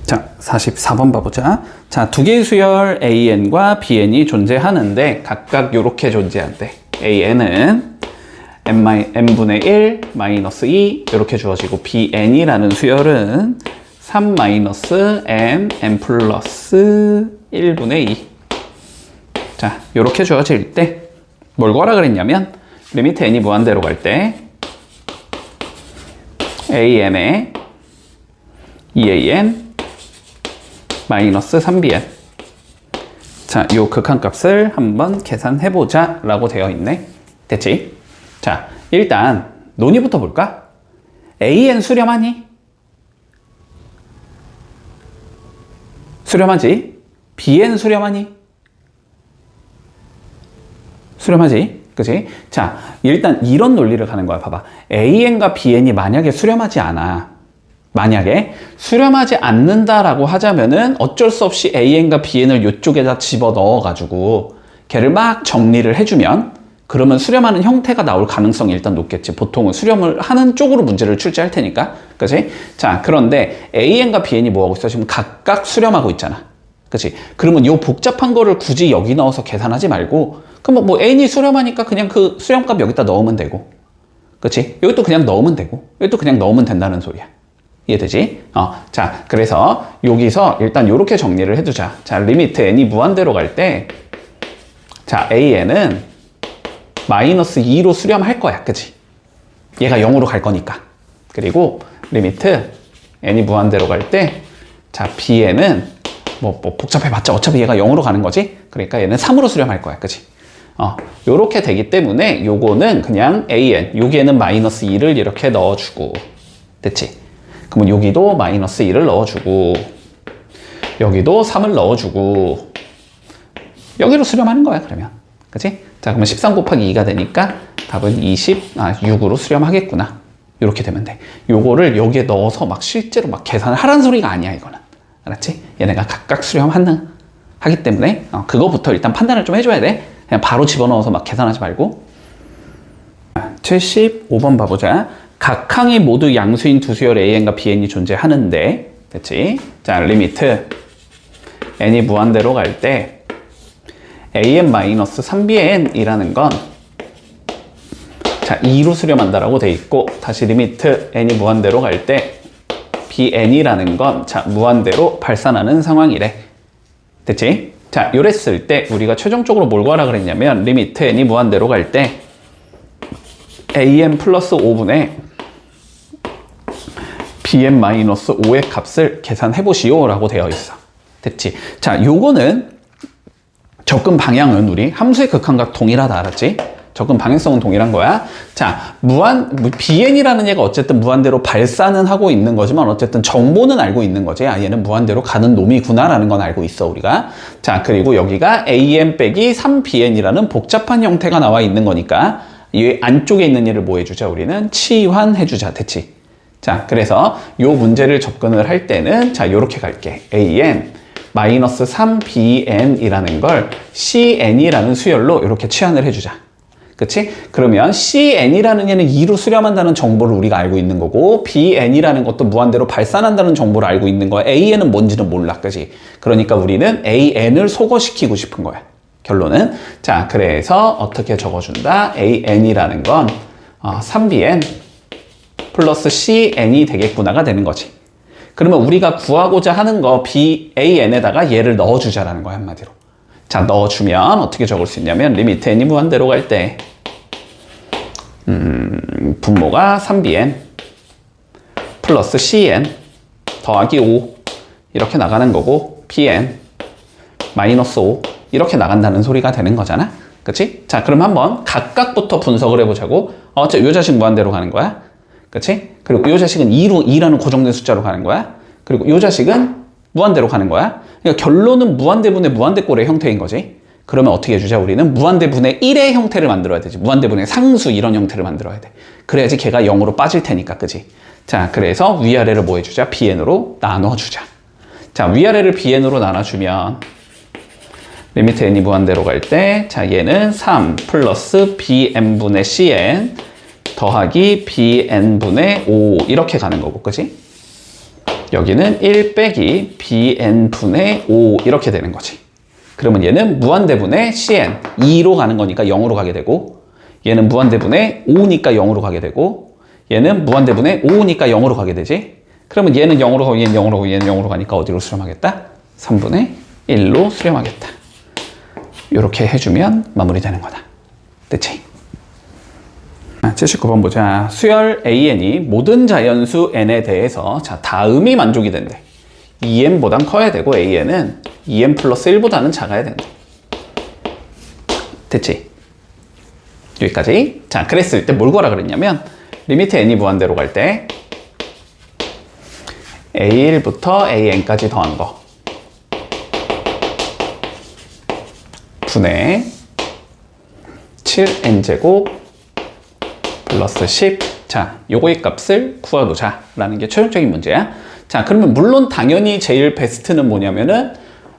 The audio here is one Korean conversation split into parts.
자, 44번 봐보자. 자, 두 개의 수열 AN과 BN이 존재하는데 각각 이렇게 존재한대. AN은 n분의 1 마이너스 2 이렇게 주어지고 BN이라는 수열은 3 마이너스 n 플러스 1분의 2. 자, 이렇게 주어질 때 뭘 구하라 그랬냐면 리미트 n이 무한대로 갈 때 AN에 2AN 마이너스 3BN. 자, 요 극한값을 한번 계산해보자 라고 되어 있네. 됐지? 자, 일단 논의부터 볼까? AN 수렴하니? 수렴하지? BN 수렴하니? 수렴하지? 그치? 자, 일단 이런 논리를 가는 거야. 봐봐. AN과 BN이 만약에 수렴하지 않아. 만약에 수렴하지 않는다라고 하자면은 어쩔 수 없이 AN과 BN을 이쪽에다 집어 넣어가지고 걔를 막 정리를 해주면 그러면 수렴하는 형태가 나올 가능성이 일단 높겠지. 보통은 수렴을 하는 쪽으로 문제를 출제할 테니까. 그치? 자, 그런데 AN과 BN이 뭐하고 있어? 지금 각각 수렴하고 있잖아. 그치? 그러면 이 복잡한 거를 굳이 여기 넣어서 계산하지 말고 그럼 뭐 N이 수렴하니까 그냥 그 수렴값 여기다 넣으면 되고 그치? 여기 또 그냥 넣으면 되고 여기 또 그냥 넣으면 된다는 소리야. 이해되지? 자, 그래서 여기서 일단 이렇게 정리를 해두자. 자, 리미트 n이 무한대로 갈 때, 자, an은 마이너스 2로 수렴할 거야. 그치? 얘가 0으로 갈 거니까. 그리고 리미트 n이 무한대로 갈 때, 자, bn은 뭐 복잡해봤자 어차피 얘가 0으로 가는 거지? 그러니까 얘는 3으로 수렴할 거야. 그치? 요렇게 되기 때문에 요거는 그냥 an, 여기에는 마이너스 2를 이렇게 넣어주고, 됐지? 그러면 여기도 마이너스 2를 넣어주고 여기도 3을 넣어주고 여기로 수렴하는 거야 그러면. 그치? 자, 그러면 13 곱하기 2가 되니까 답은 6으로 수렴하겠구나. 이렇게 되면 돼. 요거를 여기에 넣어서 막 실제로 막 계산을 하라는 소리가 아니야 이거는. 알았지? 얘네가 각각 수렴하기 때문에 그거부터 일단 판단을 좀 해줘야 돼. 그냥 바로 집어넣어서 막 계산하지 말고. 75번 봐보자. 각 항이 모두 양수인 두 수열 AN과 BN이 존재하는데, 됐지? 자, 리미트 n이 무한대로 갈 때 AN-3BN이라는 건 자, 2로 수렴한다라고 돼 있고, 다시 리미트 n이 무한대로 갈 때 BN이라는 건 자, 무한대로 발산하는 상황이래. 됐지? 자, 요랬을 때 우리가 최종적으로 뭘 구하라 그랬냐면 리미트 n이 무한대로 갈 때 AN 플러스 5분의 BN-5의 값을 계산해 보시오 라고 되어 있어. 됐지? 자, 요거는 접근 방향은 우리 함수의 극한과 동일하다. 알았지? 접근 방향성은 동일한 거야. 자, BN이라는 얘가 어쨌든 무한대로 발산은 하고 있는 거지만 어쨌든 정보는 알고 있는 거지. 아, 얘는 무한대로 가는 놈이구나 라는 건 알고 있어 우리가. 자, 그리고 여기가 AN 빼기 3BN이라는 복잡한 형태가 나와 있는 거니까 이 안쪽에 있는 얘를 뭐 해주자? 우리는 치환해주자. 됐지? 자, 그래서 요 문제를 접근을 할 때는 자, 요렇게 갈게. AN 마이너스 3BN이라는 걸 CN이라는 수열로 이렇게 치환을 해주자. 그치? 그러면 CN이라는 얘는 2로 수렴한다는 정보를 우리가 알고 있는 거고 BN이라는 것도 무한대로 발산한다는 정보를 알고 있는 거야. AN은 뭔지는 몰라. 그치? 그러니까 우리는 AN을 소거시키고 싶은 거야. 결론은. 자, 그래서 어떻게 적어준다? AN이라는 건 3BN 플러스 CN이 되겠구나가 되는 거지. 그러면 우리가 구하고자 하는 거 BAN에다가 얘를 넣어주자라는 거야 한마디로. 자, 넣어주면 어떻게 적을 수 있냐면 리미트 n이 무한대로 갈 때 분모가 3BN 플러스 CN 더하기 5 이렇게 나가는 거고 BN 마이너스 5 이렇게 나간다는 소리가 되는 거잖아. 그치? 자, 그럼 한번 각각부터 분석을 해보자고. 요 자식 무한대로 가는 거야. 그치? 그리고 요 자식은 2라는 고정된 숫자로 가는 거야. 그리고 요 자식은 무한대로 가는 거야. 그러니까 결론은 무한대분의 무한대꼴의 형태인 거지. 그러면 어떻게 해주자? 우리는 무한대분의 1의 형태를 만들어야 되지. 무한대분의 상수 이런 형태를 만들어야 돼. 그래야지 걔가 0으로 빠질 테니까. 그치? 자, 그래서 위아래를 뭐 해주자? BN으로 나눠주자. 자, 위아래를 BN으로 나눠주면 리미트 n이 무한대로 갈 때 자, 얘는 3 플러스 BN분의 CN 더하기 BN분의 5 이렇게 가는 거고, 그치? 여기는 1 빼기 bn분의 5 이렇게 되는 거지. 그러면 얘는 무한대분의 cn 2로 가는 거니까 0으로 가게 되고, 얘는 무한대분의 5니까 0으로 가게 되고, 얘는 무한대분의 5니까 0으로 가게 되지. 그러면 얘는 0으로 가고 얘는 0으로 가고 얘는 0으로 가니까 어디로 수렴하겠다? 3분의 1로 수렴하겠다. 이렇게 해주면 마무리되는 거다. 됐지? 79번 보자. 수열 AN이 모든 자연수 N에 대해서 자 다음이 만족이 된대. 2n보단 커야 되고 AN은 2n 플러스 1보다는 작아야 된대. 됐지? 여기까지. 자, 그랬을 때 뭘 거라 그랬냐면 리미트 n이 무한대로 갈 때 a1부터 an까지 더한 거 분의 7n제곱 플러스 10. 자, 요거의 값을 구해보자 라는 게 최종적인 문제야. 자, 그러면 물론 당연히 제일 베스트는 뭐냐면은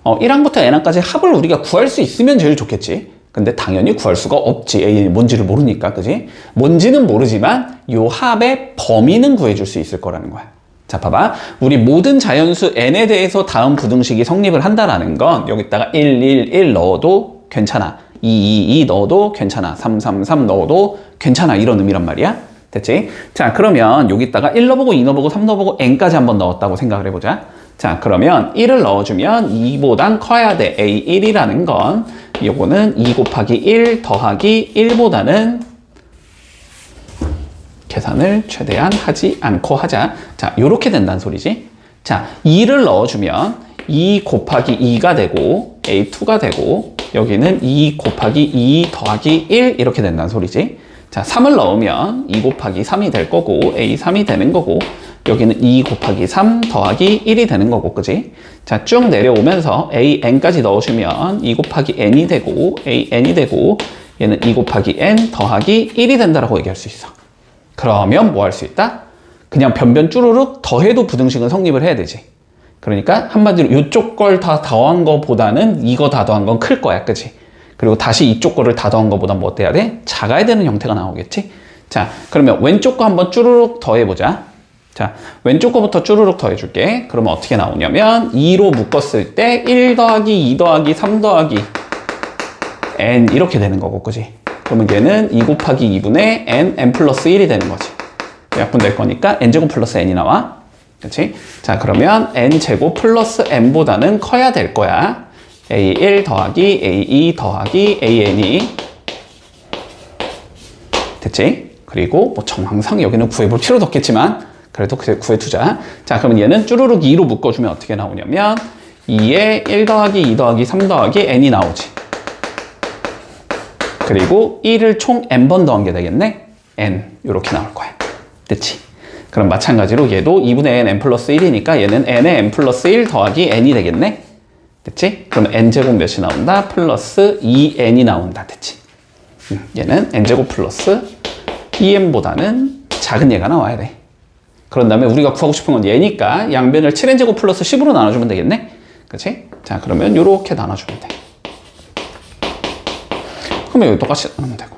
1항부터 n항까지 합을 우리가 구할 수 있으면 제일 좋겠지. 근데 당연히 구할 수가 없지. A이 뭔지를 모르니까, 그지? 뭔지는 모르지만 요 합의 범위는 구해줄 수 있을 거라는 거야. 자, 봐봐. 우리 모든 자연수 n에 대해서 다음 부등식이 성립을 한다라는 건 여기다가 1, 1, 1 넣어도 괜찮아. 2, 2, 2 넣어도 괜찮아. 3, 3, 3 넣어도 괜찮아. 이런 의미란 말이야. 됐지? 자, 그러면 여기다가 1 넣어보고 2 넣어보고 3 넣어보고 n까지 한번 넣었다고 생각을 해보자. 자, 그러면 1을 넣어주면 2보단 커야 돼. A1이라는 건 요거는 2 곱하기 1 더하기 1보다는 계산을 최대한 하지 않고 하자. 자, 요렇게 된다는 소리지. 자, 2를 넣어주면 2 곱하기 2가 되고 A2가 되고 여기는 2 곱하기 2 더하기 1 이렇게 된다는 소리지. 자, 3을 넣으면 2 곱하기 3이 될 거고 A3이 되는 거고 여기는 2 곱하기 3 더하기 1이 되는 거고, 그지? 자, 쭉 내려오면서 AN까지 넣어주면 2 곱하기 N이 되고 AN이 되고 얘는 2 곱하기 N 더하기 1이 된다라고 얘기할 수 있어. 그러면 뭐 할 수 있다? 그냥 변변 쭈루룩 더해도 부등식은 성립을 해야 되지. 그러니까 한마디로 이쪽 걸 다 더한 거보다는 이거 다 더한 건 클 거야, 그지? 그리고 다시 이쪽 거를 다 더한 거보다 뭐 어때야 돼? 작아야 되는 형태가 나오겠지? 자, 그러면 왼쪽 거 한번 쭈루룩 더해보자. 자, 왼쪽 거부터 쭈루룩 더해줄게. 그러면 어떻게 나오냐면 2로 묶었을 때 1 더하기 2 더하기 3 더하기 n 이렇게 되는 거고, 그지? 그러면 얘는 2 곱하기 2분의 n 플러스 1이 되는 거지. 약분될 거니까 n제곱 플러스 n이 나와. 그치? 자, 그러면 n제곱 플러스 n보다는 커야 될 거야. a1 더하기 a2 더하기 an이 됐지? 그리고 뭐 정황상 여기는 구해볼 필요도 없겠지만 그래도 구해두자. 자, 그러면 얘는 쭈루룩 2로 묶어주면 어떻게 나오냐면 2에 1 더하기 2 더하기 3 더하기 n이 나오지. 그리고 1을 총 n번 더한 게 되겠네. n 이렇게 나올 거야. 됐지? 그럼 마찬가지로 얘도 2분의 n 플러스 1이니까 얘는 n에 n 플러스 1 더하기 n이 되겠네. 됐지? 그럼 n제곱 몇이 나온다? 플러스 2n이 나온다. 됐지? 얘는 n제곱 플러스 2n보다는 작은 얘가 나와야 돼. 그런 다음에 우리가 구하고 싶은 건 얘니까 양변을 7n제곱 플러스 10으로 나눠주면 되겠네? 그치? 자, 그러면 요렇게 나눠주면 돼. 그러면 여기 똑같이 나누면 되고.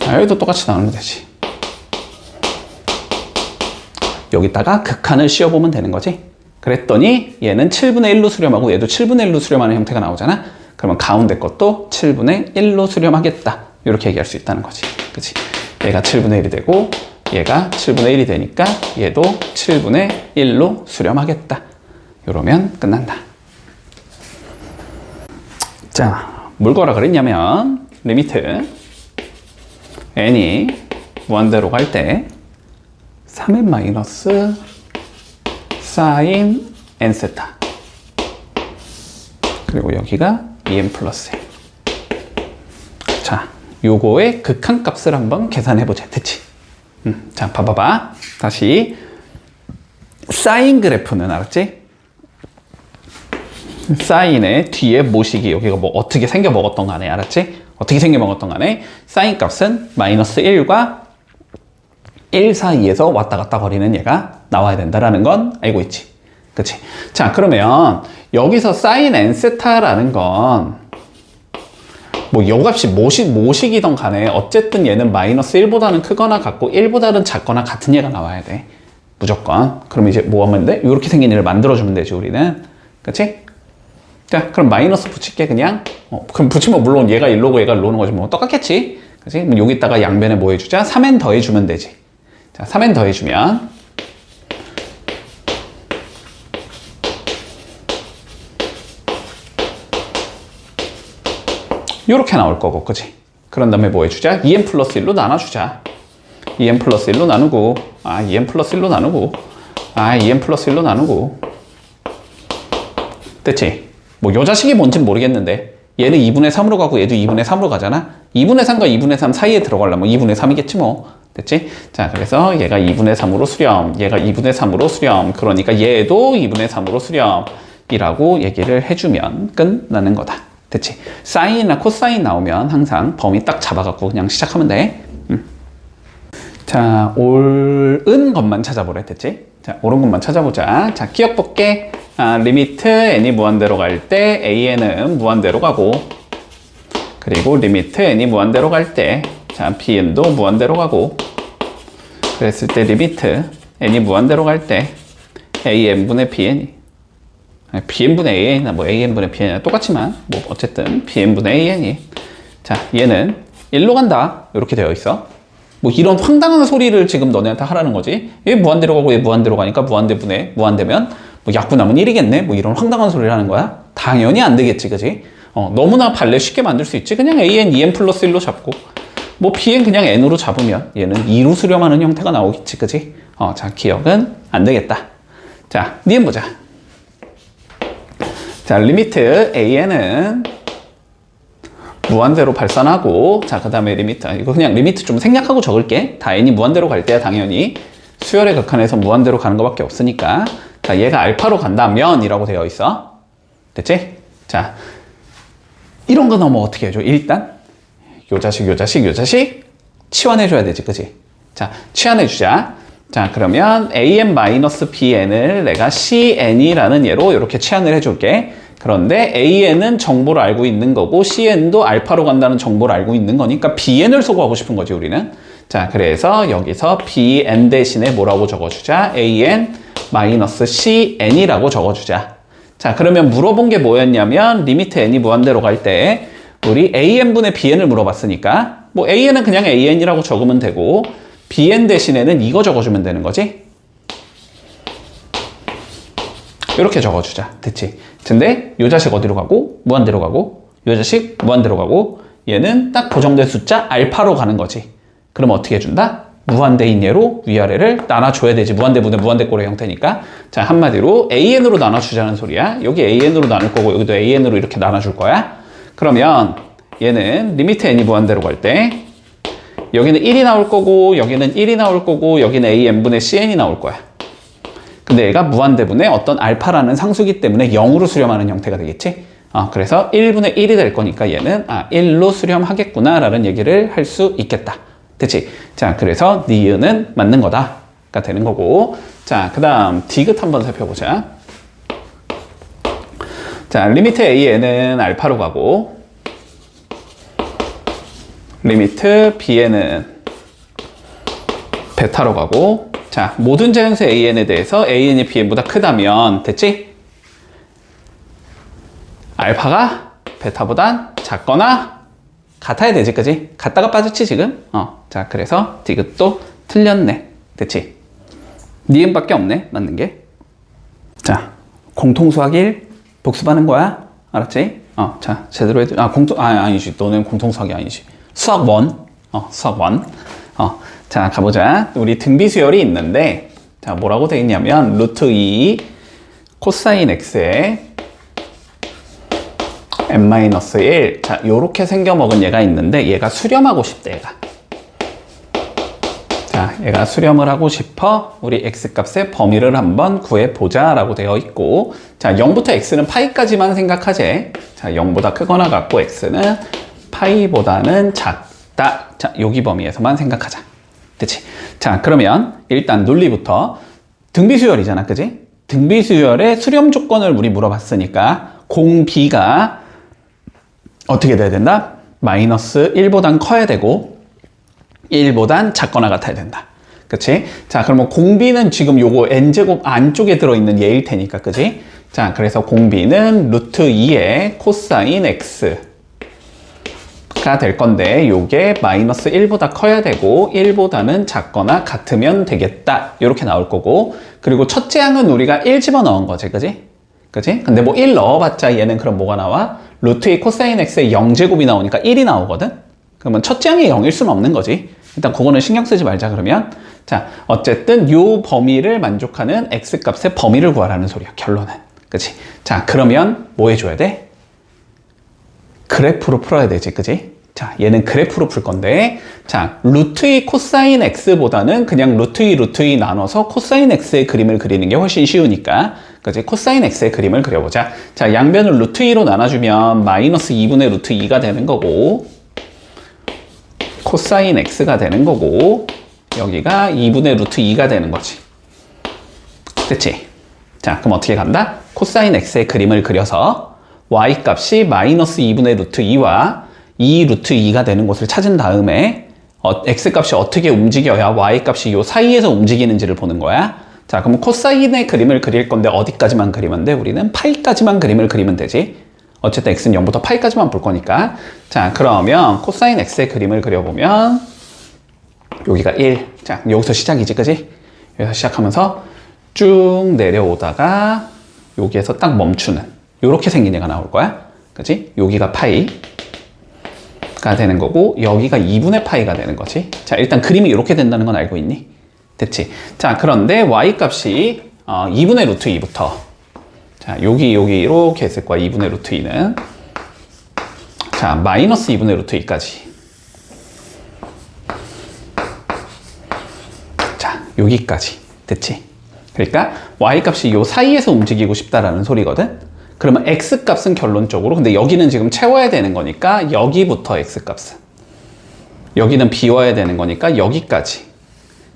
여기도 똑같이 나누면 되지. 여기다가 극한을 씌워보면 되는 거지. 그랬더니 얘는 7분의 1로 수렴하고 얘도 7분의 1로 수렴하는 형태가 나오잖아. 그러면 가운데 것도 7분의 1로 수렴하겠다. 이렇게 얘기할 수 있다는 거지. 그치? 얘가 7분의 1이 되고 얘가 7분의 1이 되니까 얘도 7분의 1로 수렴하겠다. 이러면 끝난다. 자, 뭘 거라 그랬냐면 리미트 n이 무한대로 갈 때 3n 마이너스 사인 n 세타 그리고 여기가 2n 플러스 1. 자, 요거의 극한값을 한번 계산해보자. 됐지? 자, 봐봐봐. 다시 사인 그래프는 알았지? 사인의 뒤에 모식이 여기가 뭐 어떻게 생겨 먹었던 간에 알았지? 어떻게 생겨 먹었던 간에 사인 값은 마이너스 1과 1 사이에서 왔다 갔다 거리는 얘가 나와야 된다라는 건 알고 있지. 그치? 자, 그러면 여기서 사인 n 세타라는 건 뭐 요 값이 모식이던 간에 어쨌든 얘는 마이너스 1보다는 크거나 같고 1보다는 작거나 같은 얘가 나와야 돼. 무조건. 그럼 이제 뭐 하면 돼? 이렇게 생긴 일을 만들어주면 되지, 우리는. 그치? 자, 그럼 마이너스 붙일게, 그냥. 그럼 붙이면 물론 얘가 1로고 얘가 1로는 거지. 뭐 똑같겠지? 그치? 그럼 여기다가 양변에 뭐 해주자? 3n 더해주면 되지. 자, 3n 더해주면. 요렇게 나올 거고, 그치? 그런 다음에 뭐 해주자? 2n 플러스 1로 나눠주자. 2n 플러스 1로 나누고, 2n 플러스 1로 나누고, 2n 플러스 1로 나누고. 됐지? 뭐, 요 자식이 뭔진 모르겠는데, 얘는 2분의 3으로 가고, 얘도 2분의 3으로 가잖아? 2분의 3과 2분의 3 사이에 들어가려면 2분의 3이겠지, 뭐. 됐지? 자, 그래서 얘가 2분의 3으로 수렴, 얘가 2분의 3으로 수렴, 그러니까 얘도 2분의 3으로 수렴이라고 얘기를 해주면 끝나는 거다. 됐지? 사인이나 코사인 나오면 항상 범위 딱 잡아갖고 그냥 시작하면 돼. 자, 옳은 것만 찾아보래. 됐지? 자, 옳은 것만 찾아보자. 자, 기억 볼게. 리미트 n이 무한대로 갈 때 an은 무한대로 가고, 그리고 리미트 n이 무한대로 갈 때, 자, bn도 무한대로 가고, 그랬을 때 리미트 n이 무한대로 갈 때 an분의 bn이, bn분의 an이나 뭐 an분의 bn이나 똑같지만, 뭐 어쨌든 bn분의 an이, 자, 얘는 1로 간다. 이렇게 되어 있어. 뭐 이런 황당한 소리를 지금 너네한테 하라는 거지. 얘 무한대로 가고 얘 무한대로 가니까 무한대분의 무한대면 뭐 약분하면 1이겠네? 뭐 이런 황당한 소리를 하는 거야? 당연히 안 되겠지, 그지? 너무나 발레 쉽게 만들 수 있지. 그냥 an 2n 플러스 1로 잡고, 뭐 bn 그냥 n으로 잡으면 얘는 2로 수렴하는 형태가 나오겠지, 그지? 자, 기억은 안 되겠다. 자, 니은 보자. 자, 리미트 an은 무한대로 발산하고, 자, 그 다음에 리미트, 이거 그냥 리미트 좀 생략하고 적을게. 다 n이 무한대로 갈 때야 당연히 수열의 극한에서 무한대로 가는 것밖에 없으니까. 자, 얘가 알파로 간다면 이라고 되어 있어. 됐지? 자, 이런 거 넣으면 어떻게 해줘? 일단 요 자식 치환해줘야 되지, 그치? 자, 치환해주자. 자, 그러면 an-bn을 내가 cn이라는 예로 이렇게 치환을 해줄게. 그런데 an은 정보를 알고 있는 거고 cn도 알파로 간다는 정보를 알고 있는 거니까 bn을 소구하고 싶은 거지, 우리는. 자, 그래서 여기서 bn 대신에 뭐라고 적어주자? an-cn이라고 적어주자. 자, 그러면 물어본 게 뭐였냐면 리미트 n이 무한대로 갈 때 우리 an분의 bn을 물어봤으니까 뭐 an은 그냥 an이라고 적으면 되고 bn 대신에는 이거 적어주면 되는 거지. 이렇게 적어주자. 됐지? 근데 요 자식 어디로 가고? 무한대로 가고, 요 자식 무한대로 가고, 얘는 딱 고정된 숫자 알파로 가는 거지. 그럼 어떻게 해준다? 무한대인 예로 위아래를 나눠줘야 되지. 무한대분의 무한대꼴의 형태니까. 자, 한마디로 an으로 나눠주자는 소리야. 여기 an으로 나눌 거고 여기도 an으로 이렇게 나눠줄 거야. 그러면 얘는 리미트 n이 무한대로 갈 때 여기는 1이 나올 거고 여기는 1이 나올 거고 여기는 an분의 cn이 나올 거야. 근데 얘가 무한대분의 어떤 알파라는 상수기 때문에 0으로 수렴하는 형태가 되겠지? 그래서 1분의 1이 될 거니까 얘는 1로 수렴하겠구나 라는 얘기를 할 수 있겠다. 됐지? 자, 그래서 니은은 맞는 거다가 되는 거고. 자, 그 다음 디귿 한번 살펴보자. 자, 리미트 an은 알파로 가고 리미트 bn은 베타로 가고, 자, 모든 자연수 an에 대해서 an이 bn보다 크다면, 됐지? 알파가 베타보단 작거나 같아야 되지, 그지? 같다가 빠졌지, 지금? 자, 그래서 디귿도 틀렸네. 됐지? 니은밖에 없네, 맞는 게. 자, 공통수학 1 복습하는 거야. 알았지? 자, 제대로 해도, 아니지. 너는 공통수학이 아니지. 수학 1. 수학 1. 자, 가보자. 우리 등비수열이 있는데, 자, 뭐라고 되어 있냐면, 루트 2 코사인 x에 n-1. 자, 요렇게 생겨먹은 얘가 있는데, 얘가 수렴하고 싶대, 얘가. 자, 얘가 수렴을 하고 싶어. 우리 x값의 범위를 한번 구해보자 라고 되어 있고, 자, 0부터 x는 파이까지만 생각하재. 자, 0보다 크거나 같고, x는 파이보다는 작다. 자, 여기 범위에서만 생각하자. 됐지? 자, 그러면 일단 논리부터 등비수열이잖아, 그지? 등비수열의 수렴 조건을 우리 물어봤으니까 공비가 어떻게 돼야 된다? 마이너스 1보단 커야 되고 1보단 작거나 같아야 된다. 그치? 자, 그러면 공비는 지금 요거 n제곱 안쪽에 들어있는 얘일 테니까, 그치? 자, 그래서 공비는 루트 2의 코사인 x가 될 건데, 요게 마이너스 1보다 커야 되고, 1보다는 작거나 같으면 되겠다. 이렇게 나올 거고, 그리고 첫째 항은 우리가 1 집어넣은 거지, 그치? 그치? 근데 뭐 1 넣어봤자 얘는 그럼 뭐가 나와? 루트 2 코사인 x의 0제곱이 나오니까 1이 나오거든? 그러면 첫째 항이 0일 수는 없는 거지. 일단 그거는 신경 쓰지 말자, 그러면. 자, 어쨌든 요 범위를 만족하는 x값의 범위를 구하라는 소리야, 결론은. 그치? 자, 그러면 뭐 해줘야 돼? 그래프로 풀어야 되지, 그치? 자, 얘는 그래프로 풀 건데, 자, 루트 2 코사인 x보다는 그냥 루트 2 나눠서 코사인 x의 그림을 그리는 게 훨씬 쉬우니까, 그치? 코사인 x의 그림을 그려보자. 자, 양변을 루트 2로 나눠주면 마이너스 2분의 루트 2가 되는 거고, 코사인 x가 되는 거고, 여기가 2분의 루트 2가 되는 거지. 됐지? 자, 그럼 어떻게 간다? 코사인 x의 그림을 그려서 y 값이 마이너스 2분의 루트 2와 2 루트 2가 되는 곳을 찾은 다음에 x 값이 어떻게 움직여야 y 값이 요 사이에서 움직이는지를 보는 거야. 자, 그럼 코사인의 그림을 그릴 건데 어디까지만 그리면 돼? 우리는 파이까지만 그림을 그리면 되지. 어쨌든 x는 0부터 파이까지만 볼 거니까. 자, 그러면 코사인 x의 그림을 그려보면 여기가 1. 자, 여기서 시작이지, 그지? 여기서 시작하면서 쭉 내려오다가 여기에서 딱 멈추는 요렇게 생긴 애가 나올 거야. 그지? 여기가 파이가 되는 거고 여기가 2분의 파이가 되는 거지. 자, 일단 그림이 이렇게 된다는 건 알고 있니? 됐지? 자, 그런데 y 값이 2분의 루트 2부터 자, 여기 이렇게 했을 거야. 2분의 루트 2는 자, 마이너스 2분의 루트 2까지 자, 여기까지 됐지? 그러니까 y값이 요 사이에서 움직이고 싶다라는 소리거든? 그러면 x값은 결론적으로, 근데 여기는 지금 채워야 되는 거니까 여기부터 x값은, 여기는 비워야 되는 거니까 여기까지.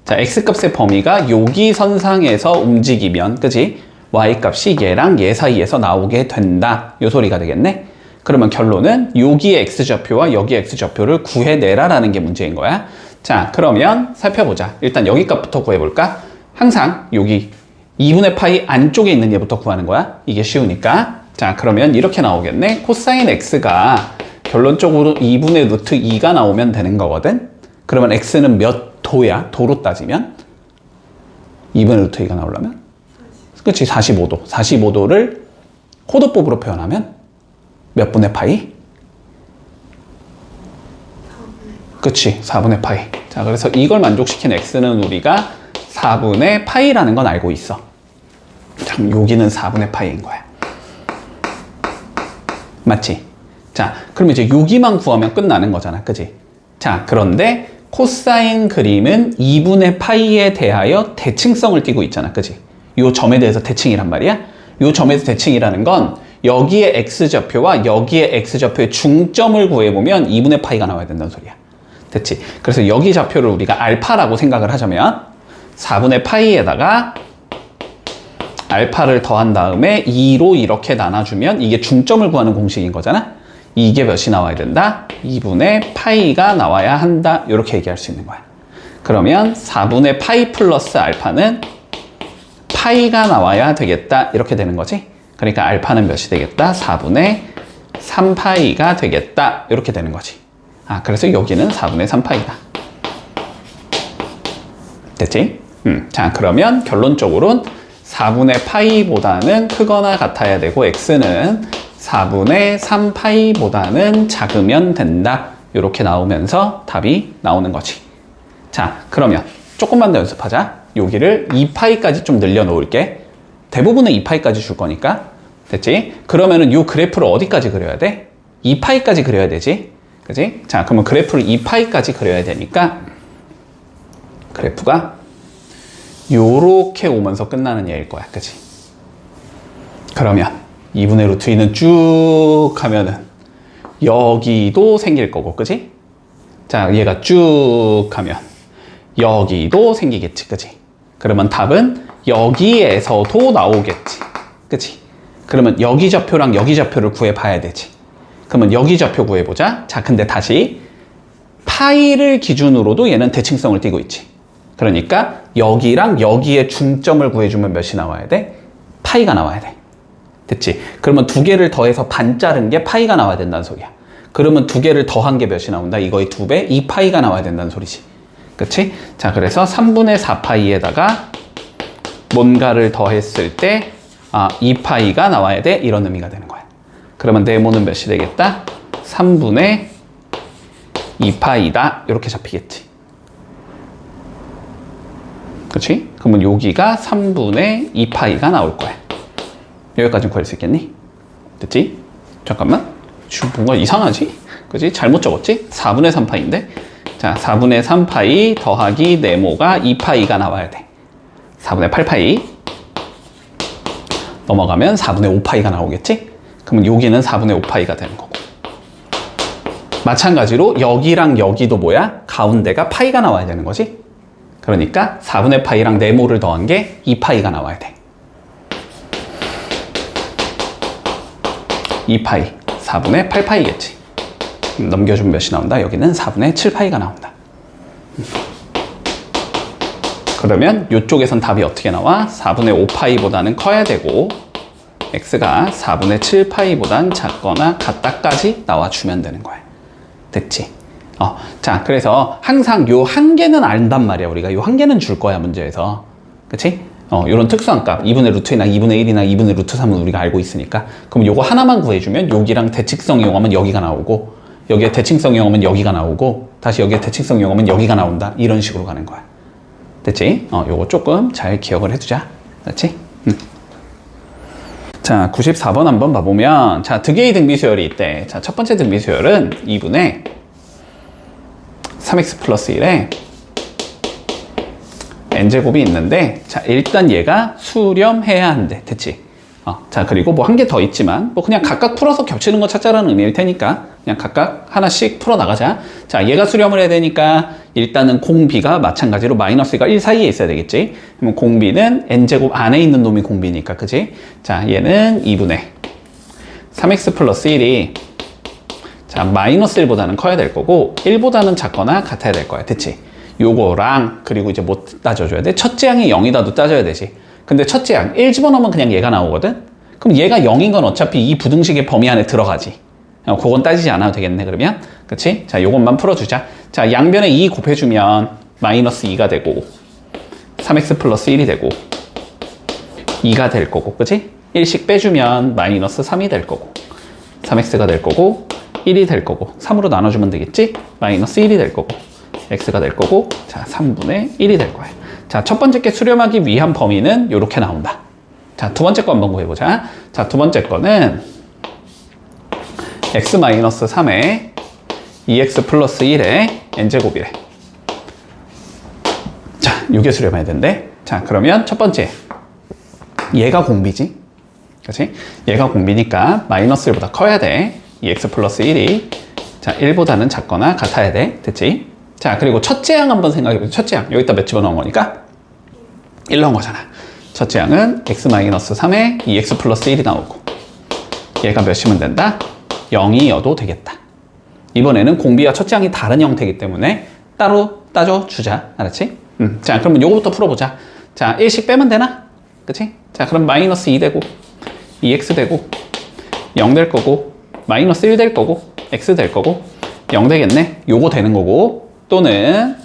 자, x값의 범위가 여기 선상에서 움직이면, 그지? y값이 얘랑 얘 사이에서 나오게 된다. 요 소리가 되겠네? 그러면 결론은 여기의 x좌표와 여기의 x좌표를 구해내라라는 게 문제인 거야. 자, 그러면 살펴보자. 일단 여기 값부터 구해볼까? 항상 여기 2분의 파이 안쪽에 있는 얘부터 구하는 거야. 이게 쉬우니까. 자, 그러면 이렇게 나오겠네. 코사인 x가 결론적으로 2분의 루트 2가 나오면 되는 거거든. 그러면 x는 몇 도야? 도로 따지면 2분의 루트 2가 나오려면? 그치, 45도. 45도를 호도법으로 표현하면 몇 분의 파이? 그치, 4분의 파이. 자, 그래서 이걸 만족시킨 x는 우리가 4분의 파이라는 건 알고 있어. 참, 여기는 4분의 파이인 거야. 맞지? 자, 그럼 이제 여기만 구하면 끝나는 거잖아. 그치? 자, 그런데 코사인 그림은 2분의 파이에 대하여 대칭성을 띠고 있잖아. 그치? 요 점에 대해서 대칭이란 말이야. 요 점에서 대칭이라는 건 여기에 x좌표와 여기에 x좌표의 중점을 구해보면 2분의 파이가 나와야 된다는 소리야. 됐지? 그래서 여기 좌표를 우리가 알파라고 생각을 하자면 4분의 파이에다가 알파를 더한 다음에 2로 이렇게 나눠주면 이게 중점을 구하는 공식인 거잖아? 이게 몇이 나와야 된다? 2분의 파이가 나와야 한다. 이렇게 얘기할 수 있는 거야. 그러면 4분의 파이 플러스 알파는 파이가 나와야 되겠다. 이렇게 되는 거지? 그러니까 알파는 몇이 되겠다? 4분의 3파이가 되겠다. 이렇게 되는 거지. 아, 그래서 여기는 4분의 3파이다. 됐지? 자, 그러면 결론적으로는 4분의 파이보다는 크거나 같아야 되고 x는 4분의 3파이보다는 작으면 된다. 이렇게 나오면서 답이 나오는 거지. 자, 그러면 조금만 더 연습하자. 여기를 2파이까지 좀 늘려놓을게. 대부분은 2파이까지 줄 거니까. 됐지? 그러면은 이 그래프를 어디까지 그려야 돼? 2파이까지 그려야 되지? 그지? 자, 그러면 그래프를 2파이까지 그려야 되니까 그래프가 요렇게 오면서 끝나는 얘일 거야. 그지? 그러면 2분의 루트 2는 쭉 하면은 여기도 생길 거고, 그지? 자, 얘가 쭉 하면 여기도 생기겠지, 그지? 그러면 답은 여기에서도 나오겠지, 그지? 그러면 여기 좌표랑 여기 좌표를 구해봐야 되지. 그러면 여기 좌표 구해보자. 자, 근데 다시 파이를 기준으로도 얘는 대칭성을 띠고 있지. 그러니까 여기랑 여기의 중점을 구해주면 몇이 나와야 돼? 파이가 나와야 돼. 됐지? 그러면 두 개를 더해서 반 자른 게 파이가 나와야 된다는 소리야. 그러면 두 개를 더한 게 몇이 나온다? 이거의 2배, 2파이가 나와야 된다는 소리지. 그치? 자, 그래서 3분의 4파이에다가 뭔가를 더했을 때 2파이가 나와야 돼. 이런 의미가 되는 거야. 그러면 네모는 몇이 되겠다? 3분의 2파이다. 이렇게 잡히겠지. 그치? 그러면 여기가 3분의 2파이가 나올 거야. 여기까지 구할 수 있겠니? 됐지? 잠깐만. 뭔가 이상하지? 그치? 잘못 적었지? 4분의 3파이인데? 자, 4분의 3파이 더하기 네모가 2파이가 나와야 돼. 4분의 8파이. 넘어가면 4분의 5파이가 나오겠지? 그러면 여기는 4분의 5파이가 되는 거고. 마찬가지로 여기랑 여기도 뭐야? 가운데가 파이가 나와야 되는 거지? 그러니까 4분의 파이랑 네모를 더한 게 2파이가 나와야 돼. 2파이, 4분의 8파이겠지. 넘겨주면 몇이 나온다? 여기는 4분의 7파이가 나온다. 그러면 이쪽에선 답이 어떻게 나와? 4분의 5파이보다는 커야 되고 x가 4분의 7파이보단 작거나 같다까지 나와주면 되는 거야. 됐지? 자, 그래서 항상 요 한 개는 안단 말이야. 우리가 요 한 개는 줄 거야, 문제에서. 그치? 요런 특수한 값, 2분의 루트 2나 2분의 1이나 2분의 루트 3은 우리가 알고 있으니까. 그럼 요거 하나만 구해주면 여기랑 대칭성 이용하면 여기가 나오고, 여기에 대칭성 이용하면 여기가 나오고, 다시 여기에 대칭성 이용하면 여기가 나온다. 이런 식으로 가는 거야. 됐지? 요거 조금 잘 기억을 해두자. 됐지? 자, 94번 한번 봐보면, 자, 두 개의 등비수열이 있대. 자, 첫 번째 등비수열은 2분의 3x 플러스 1에 n제곱이 있는데, 자, 일단 얘가 수렴해야 한대. 됐지? 자, 그리고 뭐 한 개 더 있지만, 뭐 그냥 각각 풀어서 겹치는 거 찾자라는 의미일 테니까, 그냥 각각 하나씩 풀어 나가자. 자, 얘가 수렴을 해야 되니까, 일단은 공비가 마찬가지로 마이너스가 1 사이에 있어야 되겠지? 그러면 공비는 n제곱 안에 있는 놈이 공비니까, 그지? 자, 얘는 2분의 3x 플러스 1이, 자, 마이너스 1보다는 커야 될 거고, 1보다는 작거나 같아야 될 거야. 됐지? 요거랑, 그리고 이제 뭐 따져줘야 돼? 첫째 양이 0이다도 따져야 되지. 근데 첫째 양, 1 집어넣으면 그냥 얘가 나오거든? 그럼 얘가 0인 건 어차피 이 부등식의 범위 안에 들어가지. 그건 따지지 않아도 되겠네, 그러면. 그치? 자, 요것만 풀어주자. 자, 양변에 2 곱해주면 마이너스 2가 되고, 3x 플러스 1이 되고, 2가 될 거고, 그치? 1씩 빼주면 마이너스 3이 될 거고, 3x가 될 거고, 1이 될 거고, 3으로 나눠주면 되겠지? 마이너스 1이 될 거고, x가 될 거고, 자, 3분의 1이 될 거야. 자, 첫 번째 게 수렴하기 위한 범위는 이렇게 나온다. 자, 두 번째 거 한번 구해보자. 자, 두 번째 거는 x-3에 2x 플러스 1에 n제곱이래. 자, 요게 수렴해야 된대. 자, 그러면 첫 번째, 얘가 공비지? 그치? 얘가 공비니까 마이너스 1보다 커야 돼. 2x 플러스 1이 자 1보다는 작거나 같아야 돼. 됐지? 자, 그리고 첫째 양 한번 생각해보자. 첫째 양 여기다 몇 집어넣은 거니까 1 넣은 거잖아. 첫째 양은 x-3에 2x 플러스 1이 나오고, 얘가 몇이면 된다? 0이어도 되겠다. 이번에는 공비와 첫째 양이 다른 형태이기 때문에 따로 따져주자. 알았지? 자, 그러면 요거부터 풀어보자. 자, 1씩 빼면 되나? 그치? 자, 그럼 마이너스 2 되고 2x 되고 0 될 거고, 마이너스 1 될 거고, x 될 거고, 0 되겠네. 요거 되는 거고, 또는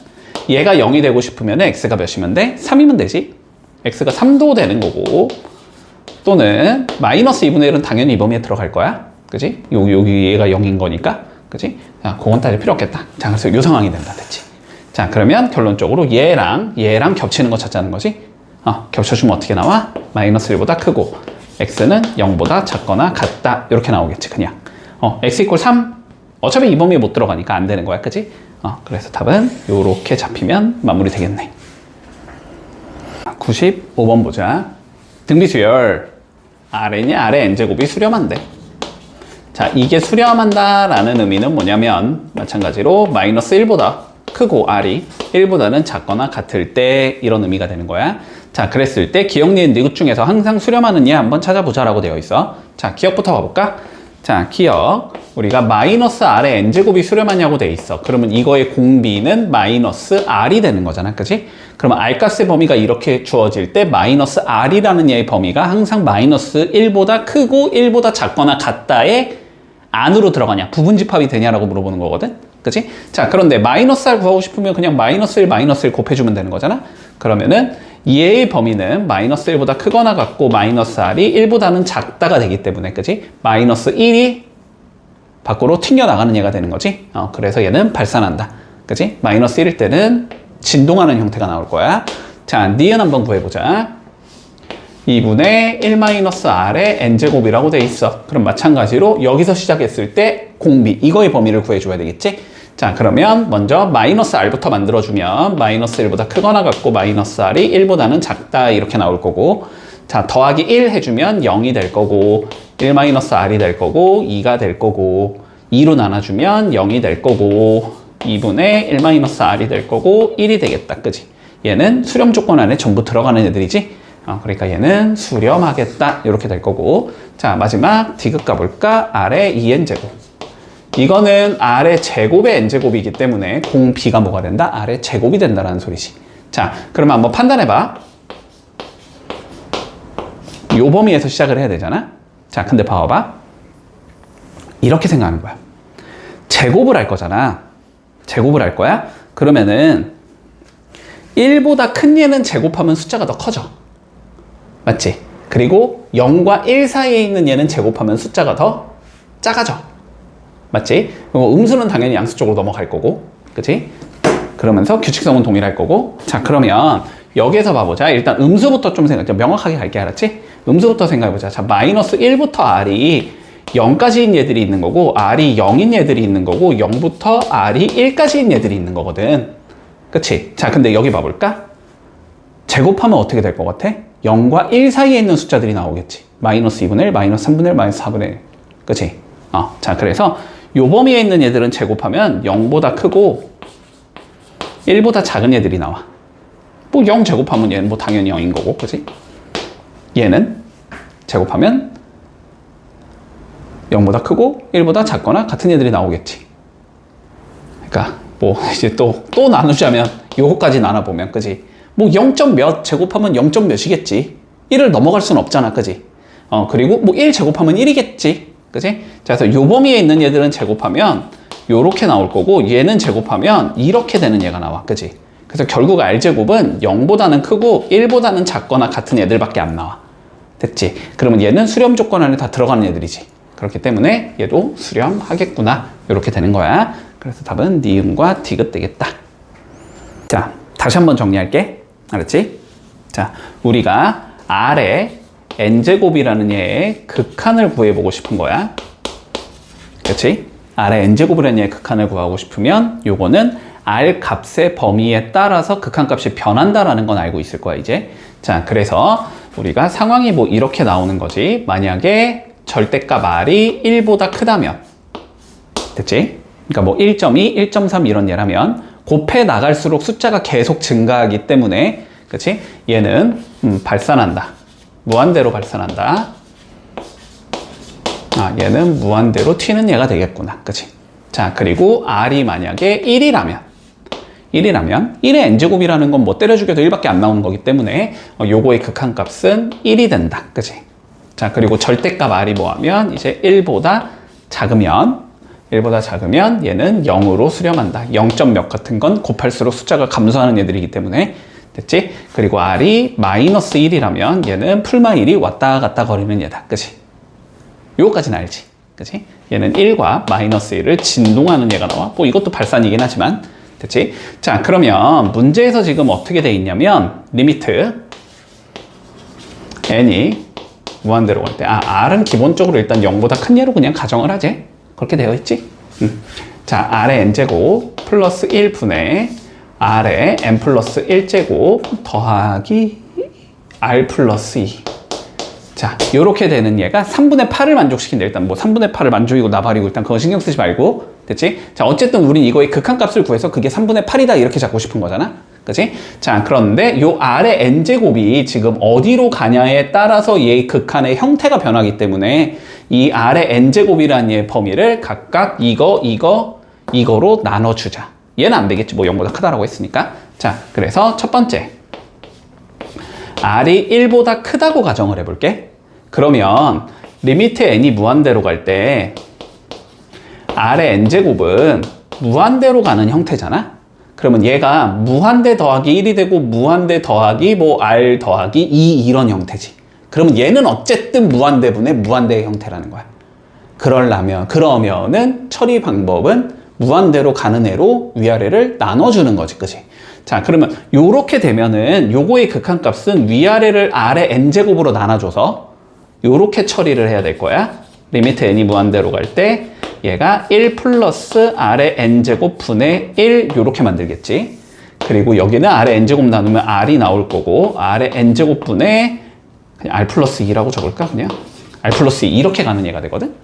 얘가 0이 되고 싶으면 x가 몇이면 돼? 3이면 되지. x가 3도 되는 거고, 또는 마이너스 2분의 1은 당연히 이 범위에 들어갈 거야. 그지? 여기 얘가 0인 거니까. 그지? 자, 그건 따질 필요 없겠다. 자, 그래서 요 상황이 된다. 됐지? 자, 그러면 결론적으로 얘랑 겹치는 거 찾자는 거지. 겹쳐주면 어떻게 나와? 마이너스 1보다 크고, x는 0보다 작거나 같다. 이렇게 나오겠지, 그냥. x 이퀄 3. 어차피 이 범위에 못 들어가니까 안 되는 거야. 그지? 그래서 답은 요렇게 잡히면 마무리 되겠네. 95번 보자. 등비수열. Rn이 R의 n제곱이 수렴한대. 자, 이게 수렴한다 라는 의미는 뭐냐면, 마찬가지로 마이너스 1보다 크고 R이 1보다는 작거나 같을 때 이런 의미가 되는 거야. 자, 그랬을 때 기억, 니은, 니귿 중에서 항상 수렴하는 얘 한번 찾아보자 라고 되어 있어. 자, 기억부터 가볼까? 자, 기억. 우리가 마이너스 R에 N제곱이 수렴하냐고 돼 있어. 그러면 이거의 공비는 마이너스 R이 되는 거잖아. 그치? 그러면 R값의 범위가 이렇게 주어질 때 마이너스 R이라는 얘의 범위가 항상 마이너스 1보다 크고 1보다 작거나 같다에 안으로 들어가냐, 부분집합이 되냐라고 물어보는 거거든. 그치? 자, 그런데 마이너스 R 구하고 싶으면 그냥 마이너스 1, 마이너스 1 곱해주면 되는 거잖아. 그러면은 얘의 범위는 마이너스 1보다 크거나 같고 마이너스 R이 1보다는 작다가 되기 때문에, 그치? 마이너스 1이 밖으로 튕겨나가는 얘가 되는 거지. 그래서 얘는 발산한다. 그치? 마이너스 1일 때는 진동하는 형태가 나올 거야. 자, 니은 한번 구해보자. 2분의 1-R의 N제곱이라고 돼 있어. 그럼 마찬가지로 여기서 시작했을 때 공비, 이거의 범위를 구해줘야 되겠지? 자, 그러면 먼저 마이너스 R부터 만들어주면 마이너스 1보다 크거나 같고 마이너스 R이 1보다는 작다 이렇게 나올 거고, 자, 더하기 1 해주면 0이 될 거고 1-R이 될 거고 2가 될 거고 2로 나눠주면 0이 될 거고 2분의 1-R이 될 거고 1이 되겠다. 그지? 얘는 수렴 조건 안에 전부 들어가는 애들이지? 그러니까 얘는 수렴하겠다 이렇게 될 거고, 자, 마지막 디귿 가볼까? R의 2n제곱. 이거는 R의 제곱의 n제곱이기 때문에 공 B가 뭐가 된다? R의 제곱이 된다라는 소리지. 자, 그러면 한번 판단해봐. 요 범위에서 시작을 해야 되잖아. 자, 근데 봐봐. 이렇게 생각하는 거야. 제곱을 할 거잖아. 제곱을 할 거야? 그러면은 1보다 큰 얘는 제곱하면 숫자가 더 커져. 맞지? 그리고 0과 1 사이에 있는 얘는 제곱하면 숫자가 더 작아져. 맞지? 그리고 음수는 당연히 양수 쪽으로 넘어갈 거고, 그치? 그러면서 규칙성은 동일할 거고. 자, 그러면 여기에서 봐보자. 일단 음수부터 좀 생각해. 명확하게 갈게, 알았지? 음수부터 생각해보자. 자, 마이너스 1부터 R이 0까지인 얘들이 있는 거고, R이 0인 얘들이 있는 거고, 0부터 R이 1까지인 얘들이 있는 거거든. 그치? 자, 근데 여기 봐볼까? 제곱하면 어떻게 될 것 같아? 0과 1 사이에 있는 숫자들이 나오겠지. 마이너스 2분의 1, 마이너스 3분의 1, 마이너스 4분의 1. 그치? 자, 그래서 요 범위에 있는 얘들은 제곱하면 0보다 크고 1보다 작은 애들이 나와. 뭐 0 제곱하면 얘는 뭐 당연히 0인 거고, 그치? 얘는 제곱하면 0보다 크고 1보다 작거나 같은 애들이 나오겠지. 그러니까 뭐 이제 또 나누자면 요거까지 나눠보면, 그치? 뭐 0점 몇 제곱하면 0점 몇이겠지. 1을 넘어갈 수는 없잖아, 그치? 그리고 뭐 1 제곱하면 1이겠지. 그치? 자, 그래서 요 범위에 있는 얘들은 제곱하면 요렇게 나올 거고, 얘는 제곱하면 이렇게 되는 얘가 나와. 그치? 그래서 결국 R제곱은 0보다는 크고 1보다는 작거나 같은 애들밖에 안 나와. 됐지? 그러면 얘는 수렴 조건 안에 다 들어가는 애들이지. 그렇기 때문에 얘도 수렴하겠구나. 이렇게 되는 거야. 그래서 답은 니은과 디귿 되겠다. 자, 다시 한번 정리할게. 알았지? 자, 우리가 R의 n제곱이라는 얘의 극한을 구해보고 싶은 거야. 그치? R의 n제곱이라는 얘의 극한을 구하고 싶으면 요거는 R 값의 범위에 따라서 극한값이 변한다라는 건 알고 있을 거야, 이제. 자, 그래서 우리가 상황이 뭐 이렇게 나오는 거지. 만약에 절대값 R이 1보다 크다면, 됐지? 그러니까 뭐 1.2, 1.3 이런 예라면 곱해 나갈수록 숫자가 계속 증가하기 때문에, 그치? 얘는 발산한다. 무한대로 발산한다. 얘는 무한대로 튀는 얘가 되겠구나. 그치? 자, 그리고 R이 만약에 1이라면 1의 n제곱이라는 건 뭐 때려 죽여도 1밖에 안 나오는 거기 때문에 요거의 극한값은 1이 된다. 그치? 자, 그리고 절대값 R이 뭐하면 이제 1보다 작으면 얘는 0으로 수렴한다. 0점 몇 같은 건 곱할수록 숫자가 감소하는 애들이기 때문에. 됐지? 그리고 R이 마이너스 1이라면 얘는 풀마 1이 왔다 갔다 거리는 얘다. 그치? 요거까지는 알지? 그치? 얘는 1과 마이너스 1을 진동하는 얘가 나와. 뭐 이것도 발산이긴 하지만. 됐지? 자, 그러면 문제에서 지금 어떻게 돼 있냐면 리미트 n이 무한대로 갈 때 R은 기본적으로 일단 0보다 큰 얘로 그냥 가정을 하지. 그렇게 되어 있지? 자, R의 n제곱 플러스 1분의 R의 n 플러스 1제곱 더하기 R 플러스 2. 자, 요렇게 되는 얘가 3분의 8을 만족시킨다. 일단 뭐 3분의 8을 만족이고 나발이고 일단 그거 신경 쓰지 말고. 됐지? 자, 어쨌든 우린 이거의 극한값을 구해서 그게 3분의 8이다 이렇게 잡고 싶은 거잖아. 그치? 자, 그런데 요 아래 n제곱이 지금 어디로 가냐에 따라서 얘의 극한의 형태가 변하기 때문에 이 아래 n제곱이라는 얘의 범위를 각각 이거로 나눠주자. 얘는 안 되겠지. 뭐 0보다 크다라고 했으니까. 자, 그래서 첫 번째. r이 1보다 크다고 가정을 해볼게. 그러면 리미트 n이 무한대로 갈 때 r의 n제곱은 무한대로 가는 형태잖아. 그러면 얘가 무한대 더하기 1이 되고 무한대 더하기 뭐 r 더하기 2 이런 형태지. 그러면 얘는 어쨌든 무한대분의 무한대의 형태라는 거야. 그러면은 처리 방법은 무한대로 가는 애로 위아래를 나눠주는 거지, 그치? 자, 그러면 요렇게 되면은 요거의 극한값은 위아래를 r의 n제곱으로 나눠줘서 요렇게 처리를 해야 될 거야. 리미트 n이 무한대로 갈 때 얘가 1 플러스 r의 n제곱 분의 1 요렇게 만들겠지. 그리고 여기는 r의 n제곱 나누면 r이 나올 거고 r의 n제곱 분의 그냥 r 플러스 2라고 적을까? 그냥 r 플러스 2 이렇게 가는 얘가 되거든?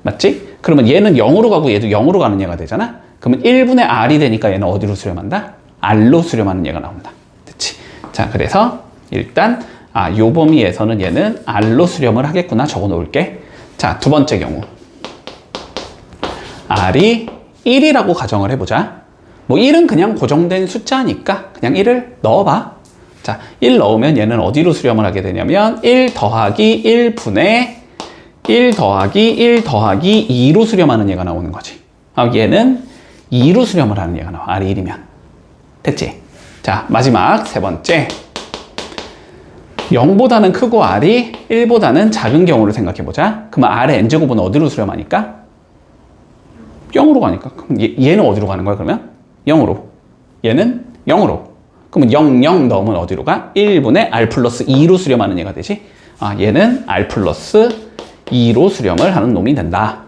맞지? 그러면 얘는 0으로 가고 얘도 0으로 가는 얘가 되잖아? 그러면 1분의 r이 되니까 얘는 어디로 수렴한다? r로 수렴하는 얘가 나온다. 됐지? 자, 그래서 일단 요 범위에서는 얘는 r로 수렴을 하겠구나 적어 놓을게. 자, 두 번째 경우 r이 1이라고 가정을 해보자. 뭐 1은 그냥 고정된 숫자니까 그냥 1을 넣어봐. 자, 1 넣으면 얘는 어디로 수렴을 하게 되냐면 1 더하기 1 분의 1 더하기 1 더하기 2로 수렴하는 얘가 나오는 거지. 얘는 2로 수렴을 하는 얘가 나와. r이 1이면. 됐지? 자, 마지막 세 번째. 0보다는 크고 r이 1보다는 작은 경우를 생각해보자. 그러면 r의 n제곱은 어디로 수렴하니까? 0으로 가니까. 그럼 얘는 어디로 가는 거야, 그러면? 0으로. 얘는 0으로. 그러면 0, 0 넣으면 어디로 가? 1분의 r 플러스 2로 수렴하는 얘가 되지? 얘는 r 플러스 2로 수렴을 하는 놈이 된다.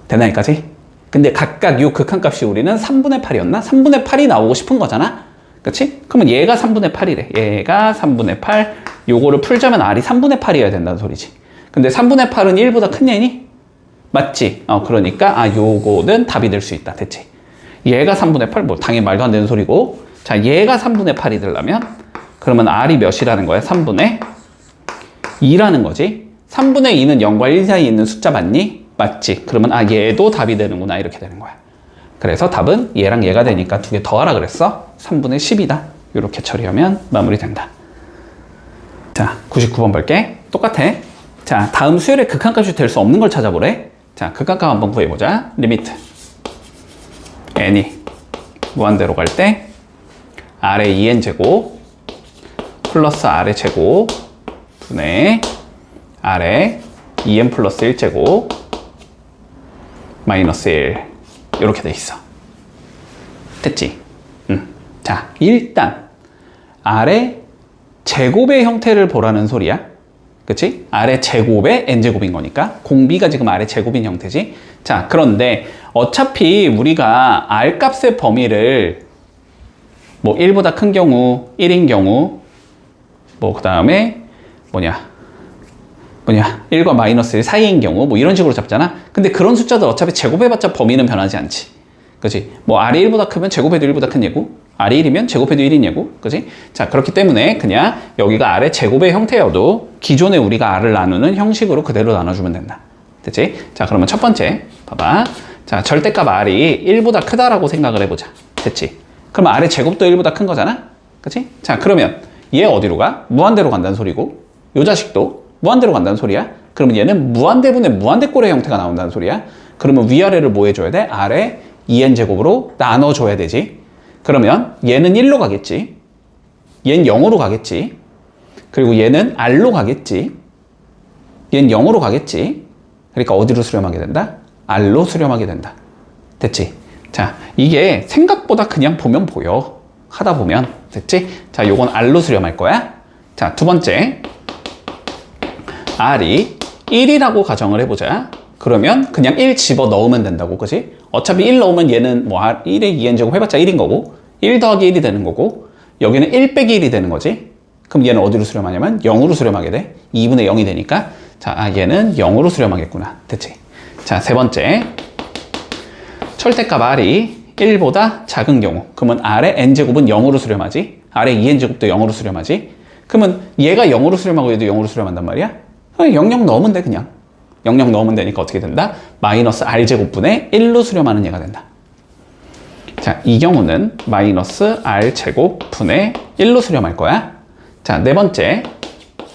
되나, 여기까지? 근데 각각 요 극한값이 우리는 3분의 8이었나? 3분의 8이 나오고 싶은 거잖아? 그치? 그러면 얘가 3분의 8이래. 얘가 3분의 8. 요거를 풀자면 r이 3분의 8이어야 된다는 소리지. 근데 3분의 8은 1보다 큰 얘니? 맞지? 그러니까 요거는 답이 될 수 있다. 됐지? 얘가 3분의 8, 뭐 당연히 말도 안 되는 소리고. 자, 얘가 3분의 8이 되려면 그러면 r이 몇이라는 거야? 3분의 2라는 거지. 3분의 2는 0과 1 사이에 있는 숫자 맞니? 맞지? 그러면 얘도 답이 되는구나. 이렇게 되는 거야. 그래서 답은 얘랑 얘가 되니까 두 개 더하라 그랬어. 3분의 10이다. 이렇게 처리하면 마무리된다. 자, 99번 볼게. 똑같아. 자, 다음 수열의 극한값이 될 수 없는 걸 찾아보래. 자, 극한값 한번 구해보자. 리미트 n이 무한대로 갈 때 r의 2n제곱 플러스 r의 제곱 분의 r의 2n 플러스 1제곱 마이너스 1 이렇게 돼 있어. 됐지? 자, 일단 r의 제곱의 형태를 보라는 소리야. 그치? r의 제곱의 n제곱인 거니까 공비가 지금 r의 제곱인 형태지. 자, 그런데 어차피 우리가 r 값의 범위를 뭐 1보다 큰 경우 1인 경우 뭐 그 다음에 1과 마이너스 1 사이인 경우 뭐 이런 식으로 잡잖아. 근데 그런 숫자들 어차피 제곱해봤자 범위는 변하지 않지. 그치? 뭐 r이 1보다 크면 제곱해도 1보다 큰 얘고 r이 1이면 제곱해도 1인 얘고. 그치? 자, 그렇기 때문에 그냥 여기가 r의 제곱의 형태여도 기존에 우리가 r을 나누는 형식으로 그대로 나눠주면 된다. 됐지? 자, 그러면 첫 번째 봐봐. 자, 절대값 r이 1보다 크다라고 생각을 해보자. 됐지? 그럼 r의 제곱도 1보다 큰 거잖아? 그치? 자, 그러면 얘 어디로 가? 무한대로 간다는 소리고 요 자식도 무한대로 간다는 소리야. 그러면 얘는 무한대분의 무한대꼴의 형태가 나온다는 소리야. 그러면 위아래를 뭐 해줘야 돼? r의 2n제곱으로 나눠줘야 되지. 그러면 얘는 1로 가겠지. 얘는 0으로 가겠지. 그리고 얘는 r로 가겠지. 얘는 0으로 가겠지. 그러니까 어디로 수렴하게 된다? r로 수렴하게 된다. 됐지? 자, 이게 생각보다 그냥 보면 보여. 하다 보면. 됐지? 자, 요건 r로 수렴할 거야. 자, 두 번째. r이 1이라고 가정을 해보자. 그러면 그냥 1 집어 넣으면 된다고. 그치? 어차피 1 넣으면 얘는 뭐 1의 2n제곱 해봤자 1인 거고 1 더하기 1이 되는 거고 여기는 1 빼기 1이 되는 거지. 그럼 얘는 어디로 수렴하냐면 0으로 수렴하게 돼. 2분의 0이 되니까 자, 얘는 0으로 수렴하겠구나. 됐지? 자, 세 번째. 절대값 r이 1보다 작은 경우. 그러면 아래 n제곱은 0으로 수렴하지. 아래 2n제곱도 0으로 수렴하지. 그러면 얘가 0으로 수렴하고 얘도 0으로 수렴한단 말이야. 00 넣으면 돼 그냥. 00 넣으면 되니까 어떻게 된다? 마이너스 r제곱분의 1로 수렴하는 얘가 된다. 자, 이 경우는 마이너스 r제곱분의 1로 수렴할 거야. 자, 네 번째.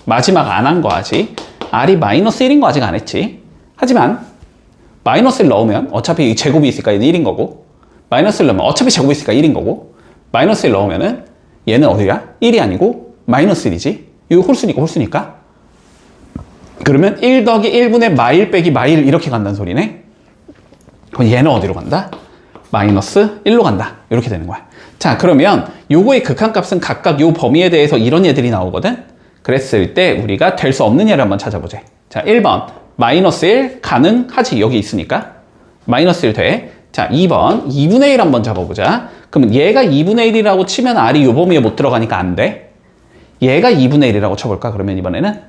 마지막 안 한 거 아직. r이 마이너스 1인 거 아직 안 했지. 하지만 마이너스를 넣으면 어차피 이 제곱이 있으니까 얘는 1인 거고, 마이너스를 넣으면 어차피 제곱이 있으니까 1인 거고, 마이너스를 넣으면은 얘는 어디야? 1이 아니고 마이너스 1이지. 이거 홀수니까 홀수니까. 그러면 1 더하기 1분의 마일 빼기 마일 이렇게 간다는 소리네. 그럼 얘는 어디로 간다? 마이너스 1로 간다. 이렇게 되는 거야. 자, 그러면 요거의 극한값은 각각 요 범위에 대해서 이런 얘들이 나오거든. 그랬을 때 우리가 될 수 없는 얘를 한번 찾아보자. 자, 1번 마이너스 1 가능하지. 여기 있으니까 마이너스 1 돼. 자, 2번 2분의 1 한번 잡아보자. 그러면 얘가 2분의 1이라고 치면 r이 요 범위에 못 들어가니까 안 돼. 얘가 2분의 1이라고 쳐볼까? 그러면 이번에는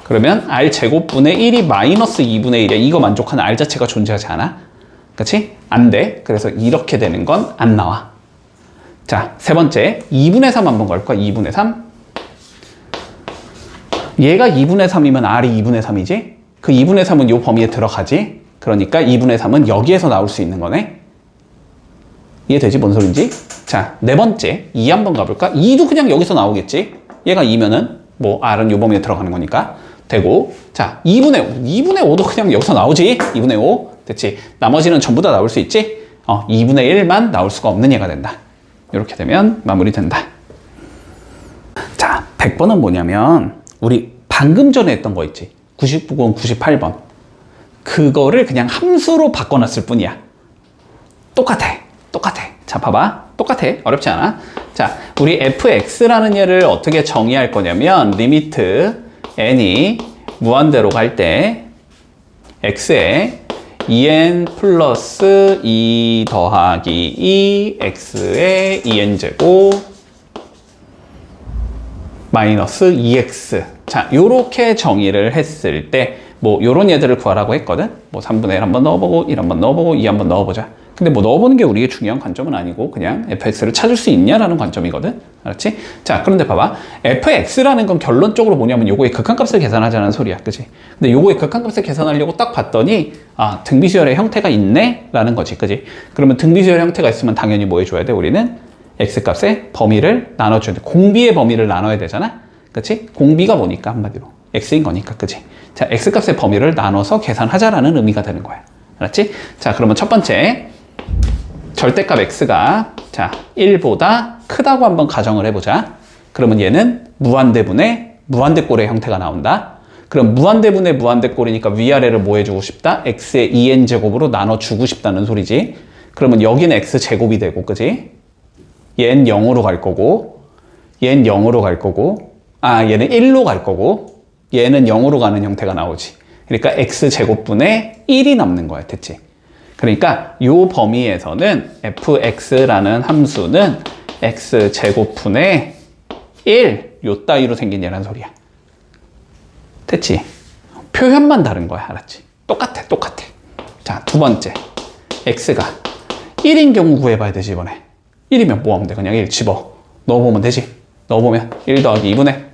그러면 r 제곱분의 1이 마이너스 2분의 1이야. 이거 만족하는 r 자체가 존재하지 않아. 그치? 안 돼. 그래서 이렇게 되는 건 안 나와. 자, 세 번째 2분의 3 한번 걸 거야. 2분의 3. 얘가 2분의 3이면 r이 2분의 3이지? 그 2분의 3은 요 범위에 들어가지? 그러니까 2분의 3은 여기에서 나올 수 있는 거네? 이해되지? 뭔 소린지? 자, 네 번째 2 한번 가볼까? 2도 그냥 여기서 나오겠지? 얘가 2면은 뭐 r은 요 범위에 들어가는 거니까 되고, 자 2분의 5도 그냥 여기서 나오지? 2분의 5 됐지? 나머지는 전부 다 나올 수 있지? 2분의 1만 나올 수가 없는 얘가 된다. 이렇게 되면 마무리된다. 자, 100번은 뭐냐면 우리 방금 전에 했던 거 있지? 99번, 98번 그거를 그냥 함수로 바꿔놨을 뿐이야. 똑같아. 자, 봐봐. 똑같아. 어렵지 않아. 자, 우리 fx라는 얘를 어떻게 정의할 거냐면 리미트 n이 무한대로 갈 때 x에 2n 플러스 2 더하기 2 x에 2n제곱 마이너스 2x. 자, 요렇게 정의를 했을 때 뭐 요런 얘들을 구하라고 했거든. 뭐 3분의 1 한번 넣어보고 1 한번 넣어보고 2 한번 넣어보자. 근데 뭐 넣어보는 게 우리의 중요한 관점은 아니고 그냥 fx를 찾을 수 있냐라는 관점이거든. 알았지? 자, 그런데 봐봐. fx라는 건 결론적으로 뭐냐면 요거의 극한값을 계산하자는 소리야. 그치? 근데 요거의 극한값을 계산하려고 딱 봤더니 아, 등비수열의 형태가 있네? 라는 거지. 그치? 그러면 등비수열 형태가 있으면 당연히 뭐 해줘야 돼? 우리는 x값의 범위를 나눠줘야 돼. 공비의 범위를 나눠야 되잖아? 그치? 공비가 뭐니까 한마디로 x인 거니까. 그치? 자, x값의 범위를 나눠서 계산하자라는 의미가 되는 거야. 알았지? 자, 그러면 첫 번째 절대값 x가 자 1보다 크다고 한번 가정을 해보자. 그러면 얘는 무한대분의 무한대꼴의 형태가 나온다. 그럼 무한대분의 무한대꼴이니까 위아래를 뭐 해주고 싶다? x의 2n제곱으로 나눠주고 싶다는 소리지. 그러면 여기는 x제곱이 되고, 그지? 얘는 0으로 갈 거고, 얘는 0으로 갈 거고, 얘는 1로 갈 거고, 얘는 0으로 가는 형태가 나오지. 그러니까 x제곱분의 1이 남는 거야. 됐지? 그러니까 요 범위에서는 fx라는 함수는 x제곱분의 1 요 따위로 생긴 얘란 소리야. 됐지? 표현만 다른 거야. 알았지? 똑같아. 자, 두 번째 x가 1인 경우 구해봐야 되지. 이번에 1이면 뭐 하면 돼? 그냥 1 집어 넣어보면 되지. 넣어보면 1 더하기 2분의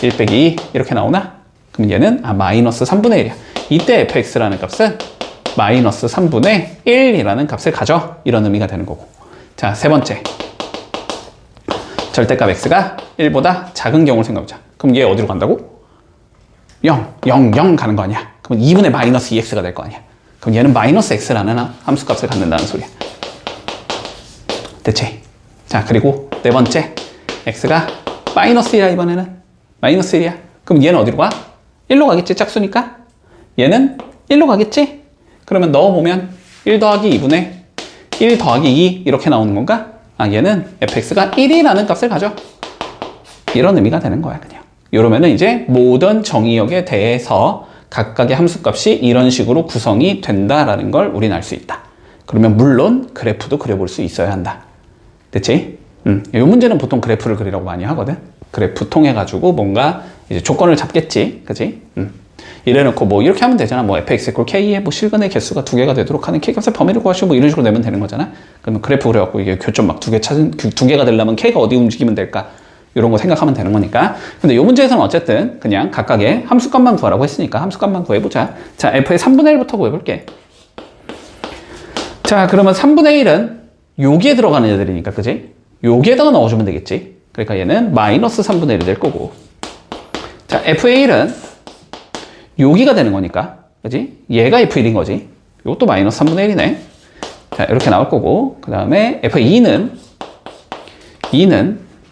1 빼기 2 이렇게 나오나? 그럼 얘는 마이너스 3분의 1이야. 이때 fx라는 값은 마이너스 3분의 1이라는 값을 가져. 이런 의미가 되는 거고. 자, 세 번째 절대값 x가 1보다 작은 경우를 생각해보자. 그럼 얘 어디로 간다고? 0 가는 거 아니야. 그럼 2분의 마이너스 2x가 될 거 아니야. 그럼 얘는 마이너스 x라는 함수값을 갖는다는 소리야. 됐지? 자, 그리고 네 번째 x가 마이너스 1이야. 이번에는 마이너스 1이야. 그럼 얘는 어디로 가? 1로 가겠지? 짝수니까. 얘는 1로 가겠지? 그러면 넣어보면 1 더하기 2분의 1 더하기 2 이렇게 나오는 건가? 얘는 fx가 1이라는 값을 가져. 이런 의미가 되는 거야. 그냥 이러면은 이제 모든 정의역에 대해서 각각의 함수값이 이런 식으로 구성이 된다라는 걸 우리는 알 수 있다. 그러면 물론 그래프도 그려볼 수 있어야 한다. 됐지? 이 문제는 보통 그래프를 그리라고 많이 하거든. 그래프 통해 가지고 뭔가 이제 조건을 잡겠지. 그치? 이래놓고 뭐 이렇게 하면 되잖아. 뭐 fx equal k의 뭐 실근의 개수가 두 개가 되도록 하는 k값의 범위를 구하시고 뭐 이런 식으로 내면 되는 거잖아. 그러면 그래프 그려갖고 이게 교점 막 두 개 찾은 두 개가 되려면 k가 어디 움직이면 될까? 이런 거 생각하면 되는 거니까. 근데 이 문제에서는 어쨌든 그냥 각각의 함수값만 구하라고 했으니까 함수값만 구해보자. 자, f의 3분의 1부터 구해볼게. 자, 그러면 3분의 1은 여기에 들어가는 애들이니까, 그지? 여기에다가 넣어주면 되겠지. 그러니까 얘는 마이너스 3분의 1이 될 거고. 자, f의 1은 여기가 되는 거니까, 그지? 얘가 f1인 거지. 이것도 마이너스 3분의 1이네. 자, 이렇게 나올 거고. 그 다음에 f2는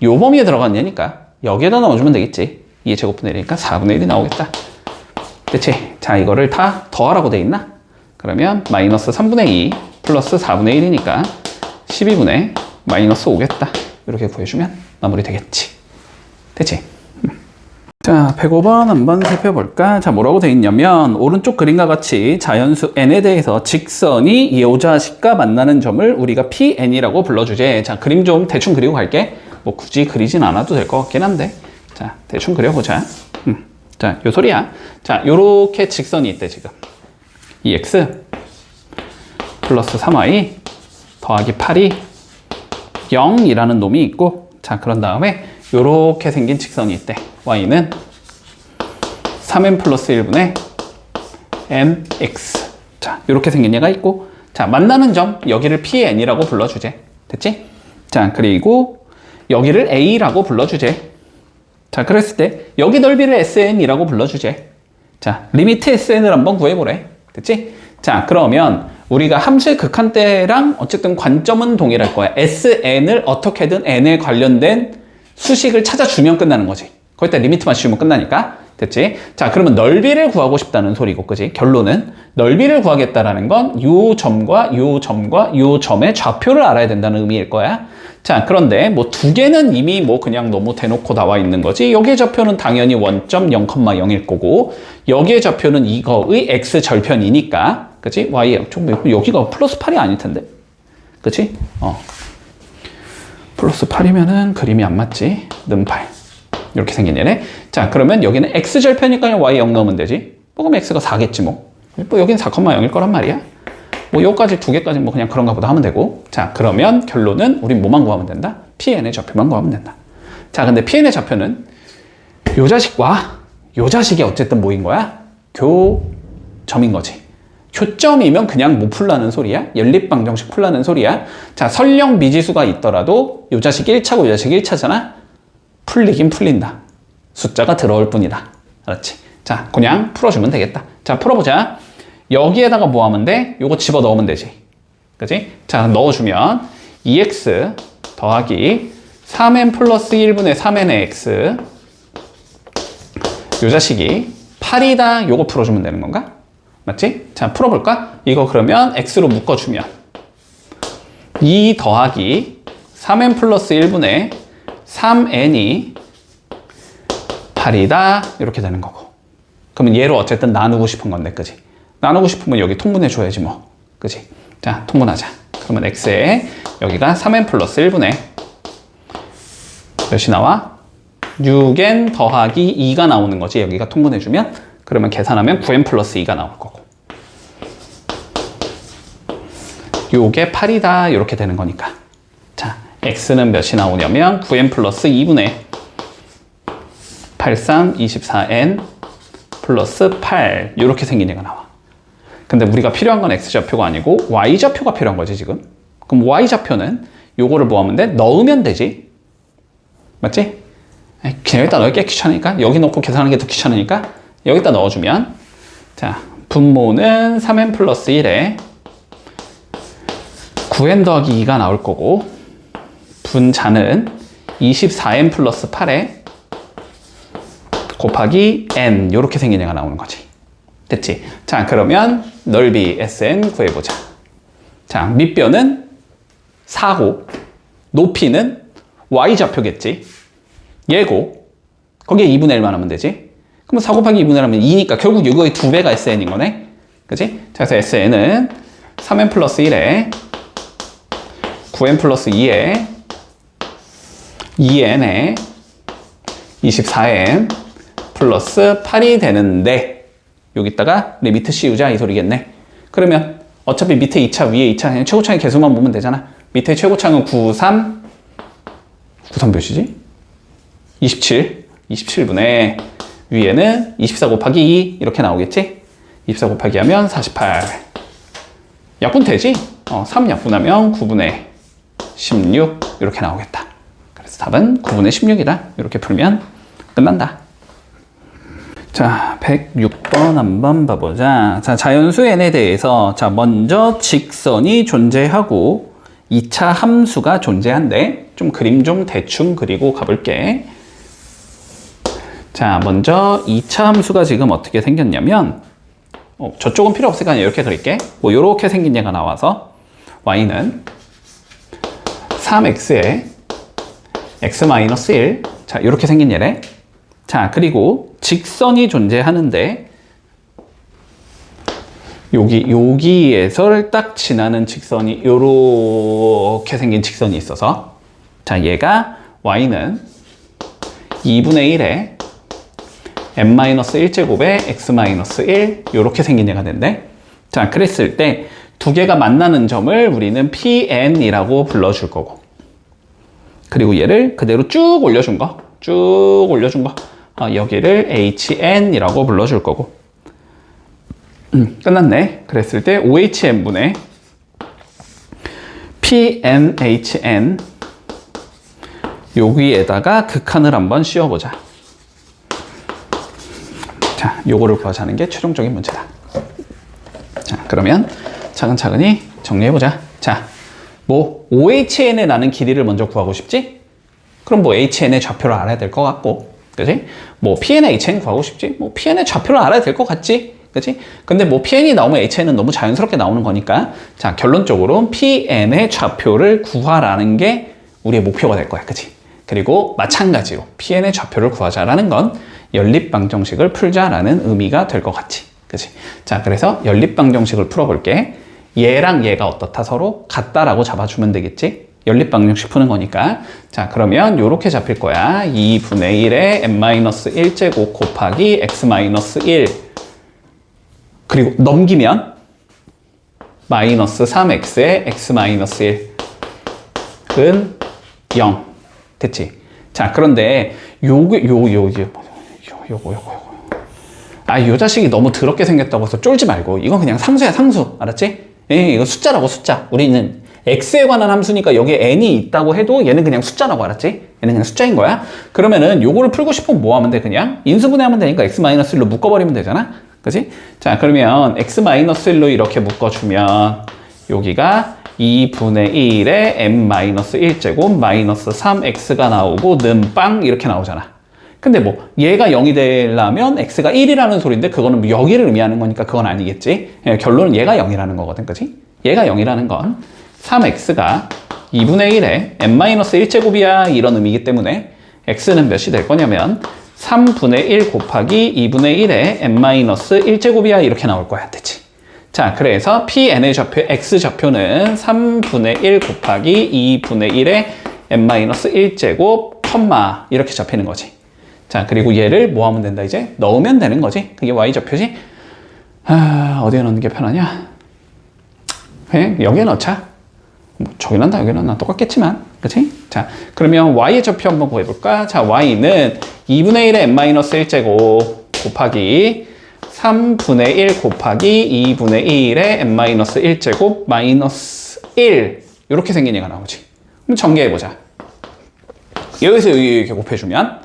요 범위에 들어간 얘니까 여기에다 넣어주면 되겠지. 2의 제곱분의 1이니까 4분의 1이 나오겠다. 그치? 자, 이거를 다 더하라고 돼 있나? 그러면 마이너스 3분의 2 플러스 4분의 1이니까 12분의 마이너스 5겠다. 이렇게 구해주면 마무리 되겠지. 됐지? 자, 105번 한번 살펴볼까? 자, 뭐라고 돼 있냐면 오른쪽 그림과 같이 자연수 n에 대해서 직선이 이 오자식과 만나는 점을 우리가 Pn이라고 불러주제. 자, 그림 좀 대충 그리고 갈게. 뭐 굳이 그리진 않아도 될 것 같긴 한데. 자, 대충 그려보자. 자, 요 소리야. 자, 요렇게 직선이 있대, 지금. 2x 플러스 3y 더하기 8이 0이라는 놈이 있고, 자, 그런 다음에 요렇게 생긴 직선이 있대. y는 3n 플러스 1분의 mx. 자, 요렇게 생긴 얘가 있고, 자, 만나는 점, 여기를 Pn이라고 불러주제. 됐지? 자, 그리고 여기를 A라고 불러주제. 자, 그랬을 때 여기 넓이를 SN이라고 불러주제. 자, 리미트 SN을 한번 구해보래. 됐지? 자, 그러면 우리가 함수의 극한대랑 어쨌든 관점은 동일할 거야. SN을 어떻게든 N에 관련된 수식을 찾아주면 끝나는 거지. 거기다 리미트만 씌우면 끝나니까. 됐지? 자, 그러면 넓이를 구하고 싶다는 소리고, 그지? 결론은 넓이를 구하겠다라는 건 요 점과 요 점과 요 점의 좌표를 알아야 된다는 의미일 거야. 자, 그런데 뭐 두 개는 이미 뭐 그냥 너무 대놓고 나와 있는 거지. 여기의 좌표는 당연히 원점 0,0일 거고, 여기의 좌표는 이거의 x 절편이니까, 그치? y, 여기가 플러스 8이 아닐 텐데. 그치? 플러스 8이면은 그림이 안 맞지? 는 8. 이렇게 생긴 얘네. 자, 그러면 여기는 x 절편이니까 y 0 넣으면 되지. 뭐 그럼 x가 4겠지 뭐. 뭐 여기는 4,0일 거란 말이야. 뭐 요까지 두 개까지 뭐 그냥 그런가 보다 하면 되고. 자, 그러면 결론은 우린 뭐만 구하면 된다? Pn의 좌표만 구하면 된다. 자, 근데 Pn의 좌표는 요 자식과 요 자식이 어쨌든 뭐인 거야? 교점인 거지. 교점이면 그냥 못 풀라는 소리야? 연립방정식 풀라는 소리야? 자, 설령 미지수가 있더라도 요 자식 1차고 요 자식 1차잖아? 풀리긴 풀린다. 숫자가 들어올 뿐이다. 알았지? 자, 그냥 풀어주면 되겠다. 자, 풀어보자. 여기에다가 뭐 하면 돼? 요거 집어 넣으면 되지. 그치? 자, 넣어주면 2x 더하기 3n 플러스 1분의 3n의 x 요 자식이 8이다. 요거 풀어주면 되는 건가? 맞지? 자, 풀어볼까? 이거 그러면 x로 묶어주면 2 더하기 3n 플러스 1분의 3n이 8이다. 이렇게 되는 거고. 그러면 얘로 어쨌든 나누고 싶은 건데, 그지? 나누고 싶으면 여기 통분해 줘야지 뭐. 그지? 자, 통분하자. 그러면 x에 여기가 3n 플러스 1분의 몇이 나와? 6n 더하기 2가 나오는 거지. 여기가 통분해 주면. 그러면 계산하면 9n 플러스 2가 나올 거고. 요게 8이다. 이렇게 되는 거니까. 자, x는 몇이 나오냐면 9n 플러스 2분의 83, 24n 플러스 8 이렇게 생긴 얘가 나와. 근데 우리가 필요한 건 x좌표가 아니고 y좌표가 필요한 거지 지금. 그럼 y좌표는 요거를 뭐 하면 돼? 넣으면 되지. 맞지? 그냥 여기다 넣기 귀찮으니까 여기 넣고 계산하는 게 더 귀찮으니까 여기다 넣어주면 자, 분모는 3n 플러스 1에 9n 더하기 2가 나올 거고 분자는 24n 플러스 8에 곱하기 n 이렇게 생긴 애가 나오는 거지. 됐지? 자, 그러면 넓이 SN 구해보자. 자, 밑변은 4고 높이는 Y좌표겠지. 얘고 거기에 2분의 1만 하면 되지. 그럼 4 곱하기 2분의 1 하면 2니까 결국 이거의 2배가 SN인 거네. 그치? 자, 그래서 SN은 3n 플러스 1에 9n 플러스 2에 2n에 24n 플러스 8이 되는데 여기다가 리미트 씌우자 이 소리겠네. 그러면 어차피 밑에 2차 위에 2차 그냥 최고차의 개수만 보면 되잖아. 밑에 최고차는 93 몇이지? 27분의 위에는 24 곱하기 2 이렇게 나오겠지? 24 곱하기 하면 48 약분 되지? 3 약분하면 9분의 16 이렇게 나오겠다. 그래서 답은 9분의 16이다. 이렇게 풀면 끝난다. 자, 106번 한번 봐보자. 자, 자연수 n에 대해서 자, 먼저 직선이 존재하고 2차 함수가 존재한대. 좀 그림 좀 대충 그리고 가볼게. 자, 먼저 2차 함수가 지금 어떻게 생겼냐면 저쪽은 필요 없으니까 이렇게 그릴게. 뭐 이렇게 생긴 얘가 나와서 y는 3x에 x-1 자, 이렇게 생긴 얘래. 자, 그리고 직선이 존재하는데 여기에서 딱 지나는 직선이 이렇게 생긴 직선이 있어서 자, 얘가 y는 2분의 1에 n-1제곱에 x-1 이렇게 생긴 얘가 된대. 자, 그랬을 때 두 개가 만나는 점을 우리는 Pn이라고 불러줄 거고 그리고 얘를 그대로 쭉 올려준 거 여기를 HN이라고 불러줄 거고 끝났네. 그랬을 때 OHN분의 PNHN 여기에다가 극한을 한번 씌워보자. 자, 요거를 구하자는 게 최종적인 문제다. 자, 그러면 차근차근히 정리해보자. 자, 뭐 OHN에 나는 길이를 먼저 구하고 싶지? 그럼 뭐 HN의 좌표를 알아야 될 것 같고, 그지? 뭐 PN의 HN 구하고 싶지? 뭐 PN의 좌표를 알아야 될 것 같지? 그치? 근데 뭐 PN이 나오면 HN은 너무 자연스럽게 나오는 거니까, 자, 결론적으로 PN의 좌표를 구하라는 게 우리의 목표가 될 거야. 그치? 그리고 마찬가지로 PN의 좌표를 구하자라는 건 연립방정식을 풀자라는 의미가 될 것 같지. 그치? 자, 그래서 연립방정식을 풀어볼게. 얘랑 얘가 어떻다? 서로 같다라고 잡아주면 되겠지? 연립방정식 푸는 거니까. 자, 그러면 요렇게 잡힐 거야. 2분의 1에 n-1제곱 곱하기 x-1 그리고 넘기면 마이너스 3x에 x-1은 0 됐지? 자, 그런데 요거 요 자식이 너무 더럽게 생겼다고 해서 쫄지 말고 이건 그냥 상수야, 상수. 알았지? 이거 숫자라고, 숫자. 우리는 x에 관한 함수니까 여기에 n이 있다고 해도 얘는 그냥 숫자라고. 알았지? 얘는 그냥 숫자인 거야. 그러면 요거를 풀고 싶으면 뭐 하면 돼? 그냥 인수분해하면 되니까 x-1로 묶어버리면 되잖아. 그치? 자, 그러면 x-1로 이렇게 묶어주면 여기가 2분의 1에 n-1제곱 마이너스 3x가 나오고 는빵 이렇게 나오잖아. 근데 뭐 얘가 0이 되려면 x가 1이라는 소리인데 그거는 뭐 여기를 의미하는 거니까 그건 아니겠지. 결론은 얘가 0이라는 거거든. 그치? 얘가 0이라는 건 3x가 2분의 1에 n-1제곱이야 이런 의미이기 때문에 x는 몇이 될 거냐면 3분의 1 곱하기 2분의 1에 n-1제곱이야 이렇게 나올 거야. 됐지? 자, 그래서 Pn의 좌표, x좌표는 3분의 1 곱하기 2분의 1에 n-1제곱, 컴마 이렇게 잡히는 거지. 자, 그리고 얘를 뭐 하면 된다 이제? 넣으면 되는 거지. 그게 y좌표지. 어디에 넣는 게 편하냐? 그냥 여기에 넣자. 뭐 저기 넣나 여기 넣나 똑같겠지만, 그치? 자, 그러면 y의 좌표 한번 구해볼까? 자, y는 2분의 1에 n-1제곱 곱하기 3분의 1 곱하기 2분의 1에 n-1제곱 마이너스 1 이렇게 생긴 얘가 나오지. 그럼 전개해보자. 여기서 여기 이렇게 곱해주면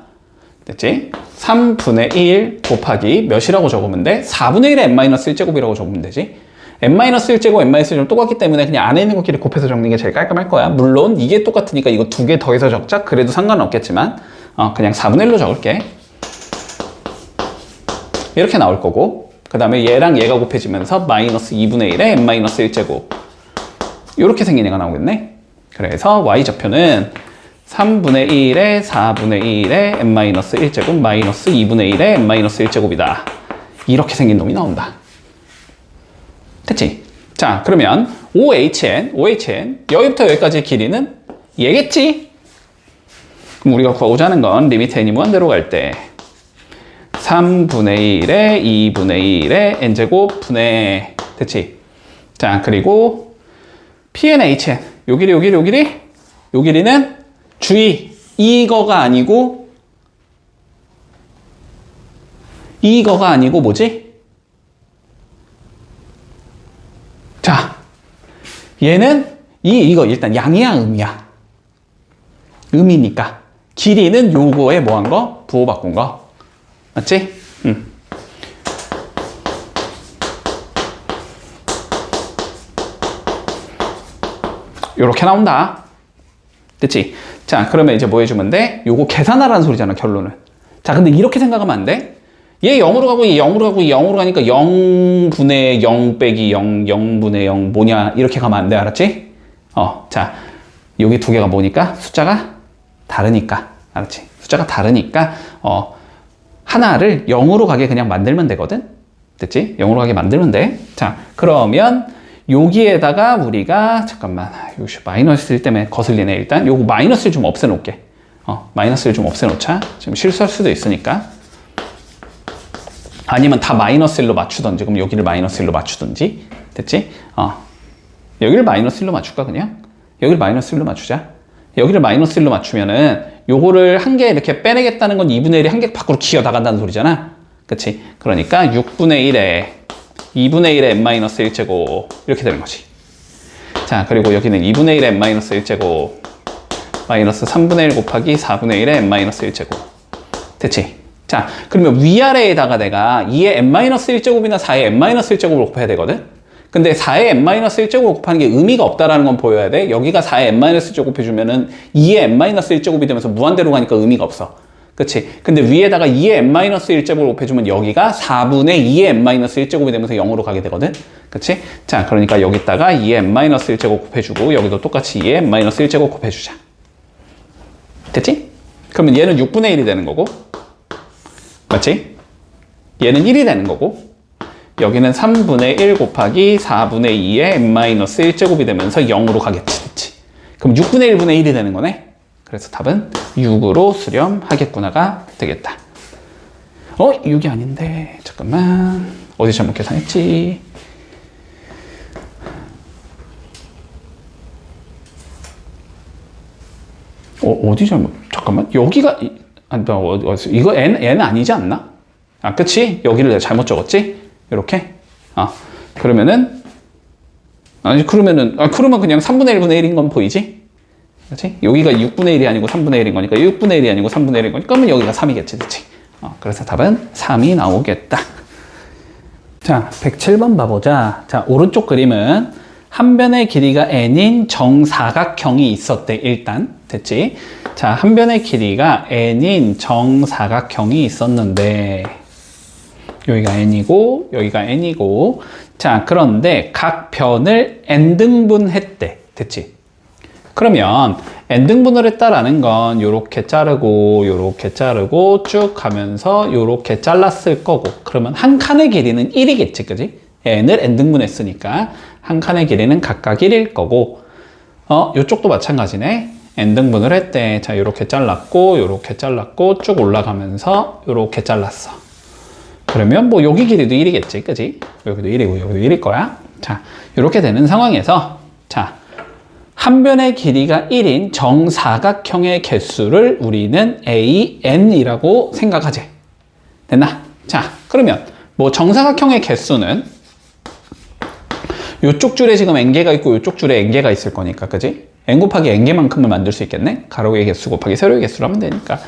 됐지? 3분의 1 곱하기 몇이라고 적으면 돼? 4분의 1에 n-1제곱이라고 적으면 되지? n-1제곱, n-1제곱 똑같기 때문에 그냥 안에 있는 것끼리 곱해서 적는 게 제일 깔끔할 거야. 물론 이게 똑같으니까 이거 두 개 더해서 적자? 그래도 상관은 없겠지만 그냥 4분의 1로 적을게. 이렇게 나올 거고 그 다음에 얘랑 얘가 곱해지면서 마이너스 2분의 1에 n-1제곱 이렇게 생긴 애가 나오겠네. 그래서 y좌표는 3분의 1에 4분의 1에 n-1제곱 마이너스 2분의 1에 n-1제곱이다. 이렇게 생긴 놈이 나온다. 됐지? 자, 그러면 OHN 여기부터 여기까지의 길이는 얘겠지? 그럼 우리가 구하고자 하는 건 리미트 n이 무한대로 갈 때 3분의 1에 2분의 1에 n제곱 분의, 됐지? 자, 그리고 pn, hn. 요 길이는 주의. 이거가 아니고 뭐지? 자, 얘는 이거 일단 양이야, 음이야? 음이니까. 길이는 요거에 뭐 한 거? 부호 바꾼 거. 맞지? 요렇게 나온다. 됐지? 자, 그러면 이제 뭐 해주면 돼? 요거 계산하라는 소리잖아, 결론은. 자, 근데 이렇게 생각하면 안 돼? 얘 0으로 가고, 얘 0으로 가고, 0으로 가니까 0분의 0 빼기 0, 0분의 0 뭐냐? 이렇게 가면 안 돼, 알았지? 자, 여기 두 개가 뭐니까? 숫자가 다르니까. 알았지? 숫자가 다르니까, 하나를 0으로 가게 그냥 만들면 되거든? 됐지? 0으로 가게 만들면 돼. 자, 그러면 여기에다가 우리가, 잠깐만, 요시 마이너스 때문에 거슬리네. 일단 요거 마이너스를 좀 없애놓을게. 마이너스를 좀 없애놓자. 지금 실수할 수도 있으니까. 아니면 다 마이너스 1로 맞추던지, 그럼 여기를 마이너스 1로 맞추던지. 됐지? 여기를 마이너스 1로 맞출까, 그냥? 여기를 마이너스 1로 맞추자. 여기를 마이너스 1로 맞추면은 요거를 한 개 이렇게 빼내겠다는 건 2분의 1이 한 개 밖으로 기어 나간다는 소리잖아. 그치? 그러니까 6분의 1에 2분의 1에 n-1제곱 이렇게 되는 거지. 자, 그리고 여기는 2분의 1에 n-1제곱 마이너스 3분의 1 곱하기 4분의 1에 n-1제곱. 됐지? 자, 그러면 위아래에다가 내가 2의 n-1제곱이나 4의 n-1제곱을 곱해야 되거든? 근데 4의 n-1제곱을 곱하는 게 의미가 없다라는 건 보여야 돼. 여기가 4의 n-1제곱 곱해주면은 2의 n-1제곱이 되면서 무한대로 가니까 의미가 없어. 그치? 근데 위에다가 2의 n-1제곱을 곱해주면 여기가 4분의 2의 n-1제곱이 되면서 0으로 가게 되거든? 그치? 자, 그러니까 여기다가 2의 n-1제곱 곱해주고 여기도 똑같이 2의 n-1제곱 곱해주자. 됐지? 그러면 얘는 6분의 1이 되는 거고, 맞지? 얘는 1이 되는 거고, 여기는 3분의 1 곱하기 4분의 2의 n-1제곱이 되면서 0으로 가겠지. 됐지? 그럼 6분의 1분의 1이 되는 거네? 그래서 답은 6으로 수렴하겠구나가 되겠다. 6이 아닌데, 잠깐만. 어디 잘못 계산했지? 어디 잘못, 잠깐만. 여기가, 이거 n 아니지 않나? 그치? 여기를 내가 잘못 적었지? 이렇게. 그러면 그냥 3분의 1분의 1인 건 보이지? 그렇지? 여기가 6분의 1이 아니고 3분의 1인 거니까 6분의 1이 아니고 3분의 1인 거니까 그러면 여기가 3이겠지, 그치? 그래서 답은 3이 나오겠다. 자, 107번 봐보자. 자, 오른쪽 그림은 한 변의 길이가 n인 정사각형이 있었대, 일단. 됐지? 자, 한 변의 길이가 n인 정사각형이 있었는데 여기가 n이고 여기가 n이고, 자, 그런데 각 변을 n등분 했대. 됐지? 그러면 n등분을 했다라는 건 요렇게 자르고 요렇게 자르고 쭉 가면서 요렇게 잘랐을 거고, 그러면 한 칸의 길이는 1이겠지, 그지? n을 n등분 했으니까 한 칸의 길이는 각각 1일 거고, 요쪽도 마찬가지네. n등분을 했대. 자, 요렇게 잘랐고 요렇게 잘랐고 쭉 올라가면서 요렇게 잘랐어. 그러면 뭐 여기 길이도 1이겠지, 그지? 여기도 1이고 여기도 1일 거야. 자, 이렇게 되는 상황에서, 자, 한 변의 길이가 1인 정사각형의 개수를 우리는 AN이라고 생각하지. 됐나? 자, 그러면 뭐 정사각형의 개수는 요쪽 줄에 지금 n개가 있고 요쪽 줄에 n개가 있을 거니까, 그지? n 곱하기 n개만큼을 만들 수 있겠네? 가로의 개수 곱하기 세로의 개수로 하면 되니까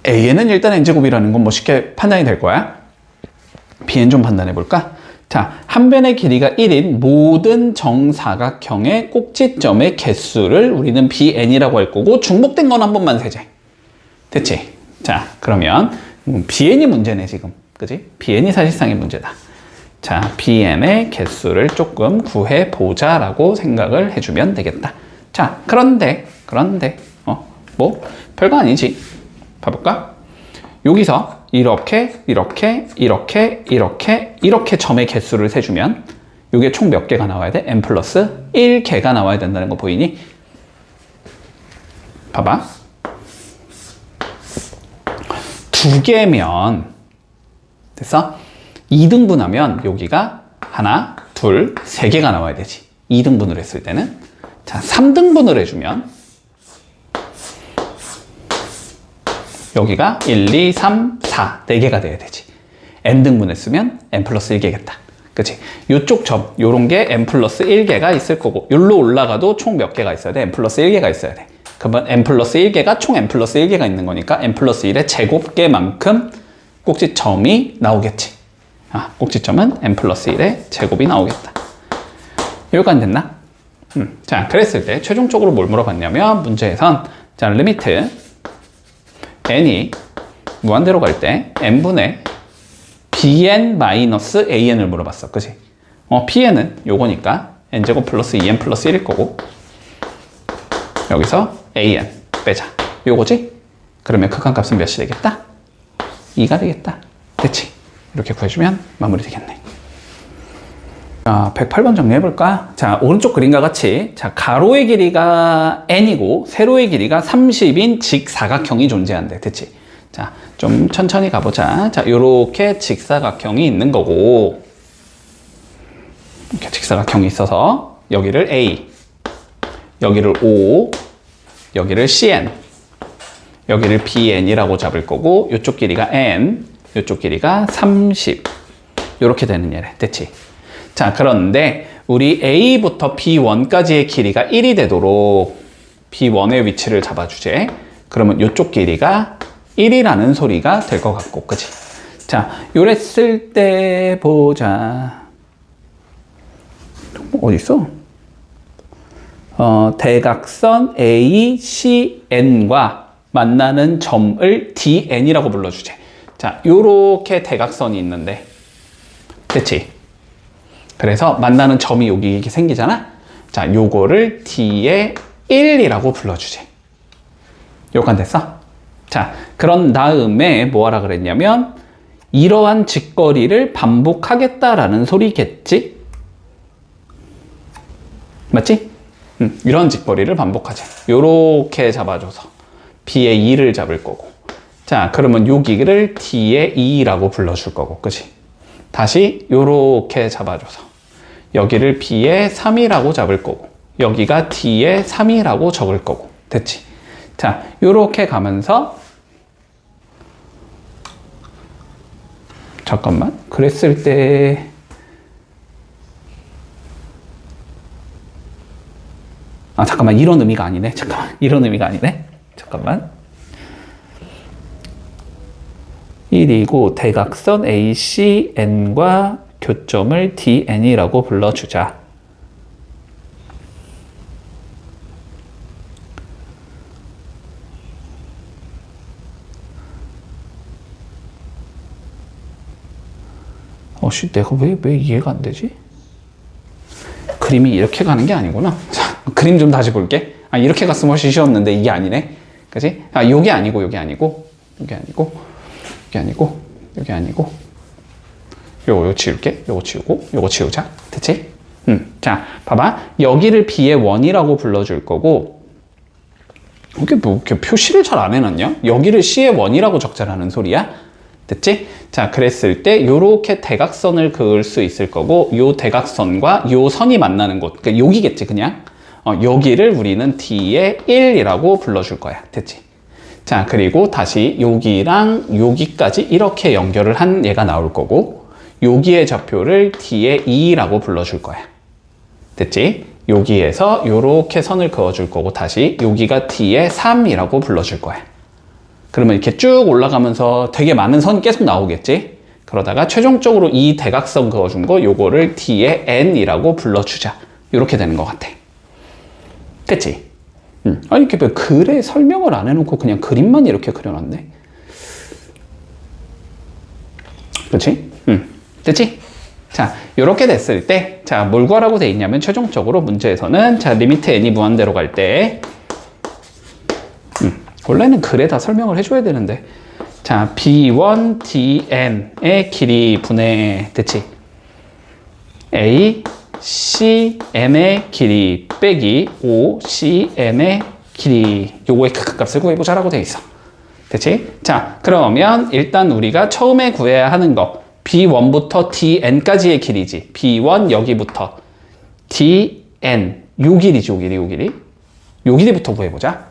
A는 일단 n제곱이라는 건 뭐 쉽게 판단이 될 거야. B는 좀 판단해 볼까? 자, 한 변의 길이가 1인 모든 정사각형의 꼭지점의 개수를 우리는 Bn이라고 할 거고, 중복된 건 한 번만 세제. 됐지? 자, 그러면 Bn이 문제네, 지금. 그지? Bn이 사실상의 문제다. 자, Bn의 개수를 조금 구해보자라고 생각을 해주면 되겠다. 자, 그런데, 뭐, 별거 아니지. 봐볼까? 여기서 이렇게 점의 개수를 세주면 이게 총 몇 개가 나와야 돼? n 플러스 1개가 나와야 된다는 거 보이니? 봐봐. 두 개면 됐어? 2등분하면 여기가 하나, 둘, 세 개가 나와야 되지. 2등분을 했을 때는. 자, 3등분을 해주면 여기가 1, 2, 3, 4, 4개가 돼야 되지. n등분 했으면 n 플러스 1개겠다. 그치? 요쪽 점, 요런 게 n 플러스 1개가 있을 거고, 요로 올라가도 총 몇 개가 있어야 돼? n 플러스 1개가 있어야 돼. 그러면 n 플러스 1개가 총 n 플러스 1개가 있는 거니까 n 플러스 1의 제곱개만큼 꼭지점이 나오겠지. 꼭지점은 n 플러스 1의 제곱이 나오겠다. 여기까지 됐나? 자, 그랬을 때 최종적으로 뭘 물어봤냐면 문제에선 자, 리미트 n이 무한대로 갈 때 n분의 bn-an을 물어봤어. 그치? pn은 요거니까 n제곱 플러스 2n 플러스 1일 거고 여기서 an 빼자. 요거지? 그러면 극한값은 몇이 되겠다? 2가 되겠다. 됐지? 이렇게 구해주면 마무리 되겠네. 자, 108번 정리해볼까? 자, 오른쪽 그림과 같이 자, 가로의 길이가 n이고 세로의 길이가 30인 직사각형이 존재한대. 됐지? 자, 좀 천천히 가보자. 자, 요렇게 직사각형이 있는 거고 이렇게 직사각형이 있어서 여기를 A, 여기를 O, 여기를 CN, 여기를 BN이라고 잡을 거고 요쪽 길이가 N, 요쪽 길이가 30 요렇게 되는 예래. 됐지? 자, 그런데 우리 A부터 B1까지의 길이가 1이 되도록 B1의 위치를 잡아주제. 그러면 요쪽 길이가 1이라는 소리가 될 것 같고, 그치? 자, 요랬을 때 보자. 어딨어? 대각선 ACN과 만나는 점을 DN이라고 불러주제. 자, 요렇게 대각선이 있는데, 됐지? 그래서 만나는 점이 여기 이렇게 생기잖아? 자, 요거를 D의 1이라고 불러주제. 요건 됐어? 자, 그런 다음에 뭐 하라 그랬냐면, 이러한 직거리를 반복하겠다라는 소리겠지? 맞지? 이런 직거리를 반복하자. 요렇게 잡아줘서 B의 2를 잡을 거고. 자, 그러면 여기를 D의 2라고 불러줄 거고, 그치? 다시 요렇게 잡아줘서 여기를 B의 3이라고 잡을 거고 여기가 D의 3이라고 적을 거고. 됐지? 자, 요렇게 가면서 잠깐만, 그랬을 때 잠깐만, 이런 의미가 아니네. 잠깐만, 이런 의미가 아니네. 잠깐만. 1이고 대각선 ACN과 교점을 DN이라고 불러주자. 내가 왜 이해가 안 되지? 그림이 이렇게 가는 게 아니구나. 자, 그림 좀 다시 볼게. 이렇게 갔으면 훨씬 쉬웠는데 이게 아니네. 그치? 요게 아니고, 요게 아니고, 요게 아니고, 요게 아니고, 요게 아니고, 요거 치울게. 요거 치우고, 요거 치우자. 됐지? 자, 봐봐. 여기를 B의 1이라고 불러줄 거고, 이게 뭐, 이렇게 표시를 잘 안 해놨냐? 여기를 C의 1이라고 적자라는 소리야? 됐지? 자, 그랬을 때 요렇게 대각선을 그을 수 있을 거고 요 대각선과 요 선이 만나는 곳, 그러니까 여기겠지 그냥. 여기를 우리는 D의 1이라고 불러줄 거야. 됐지? 자, 그리고 다시 여기랑 여기까지 이렇게 연결을 한 얘가 나올 거고 여기의 좌표를 D의 2라고 불러줄 거야. 됐지? 여기에서 요렇게 선을 그어줄 거고 다시 여기가 D의 3이라고 불러줄 거야. 그러면 이렇게 쭉 올라가면서 되게 많은 선이 계속 나오겠지? 그러다가 최종적으로 이 대각선 그어준 거 요거를 D의 N이라고 불러주자. 이렇게 되는 것 같아. 됐지? 이렇게 글에 설명을 안 해놓고 그냥 그림만 이렇게 그려놨네. 그렇지? 됐지? 자, 이렇게 됐을 때, 자, 뭘 구하라고 돼 있냐면 최종적으로 문제에서는 자, 리미트 n이 무한대로 갈 때, 원래는 글에 다 설명을 해줘야 되는데, 자, B1 DN의 길이 분의, 됐지? A CN의 길이 빼기 O CN의 길이, 요거의 극값을 구해보자라고 돼 있어. 됐지? 자, 그러면 일단 우리가 처음에 구해야 하는 거 B1부터 DN까지의 길이지. B1 여기부터 DN 요 길이지, 요 길이, 요 길이. 요 길이부터 구해보자.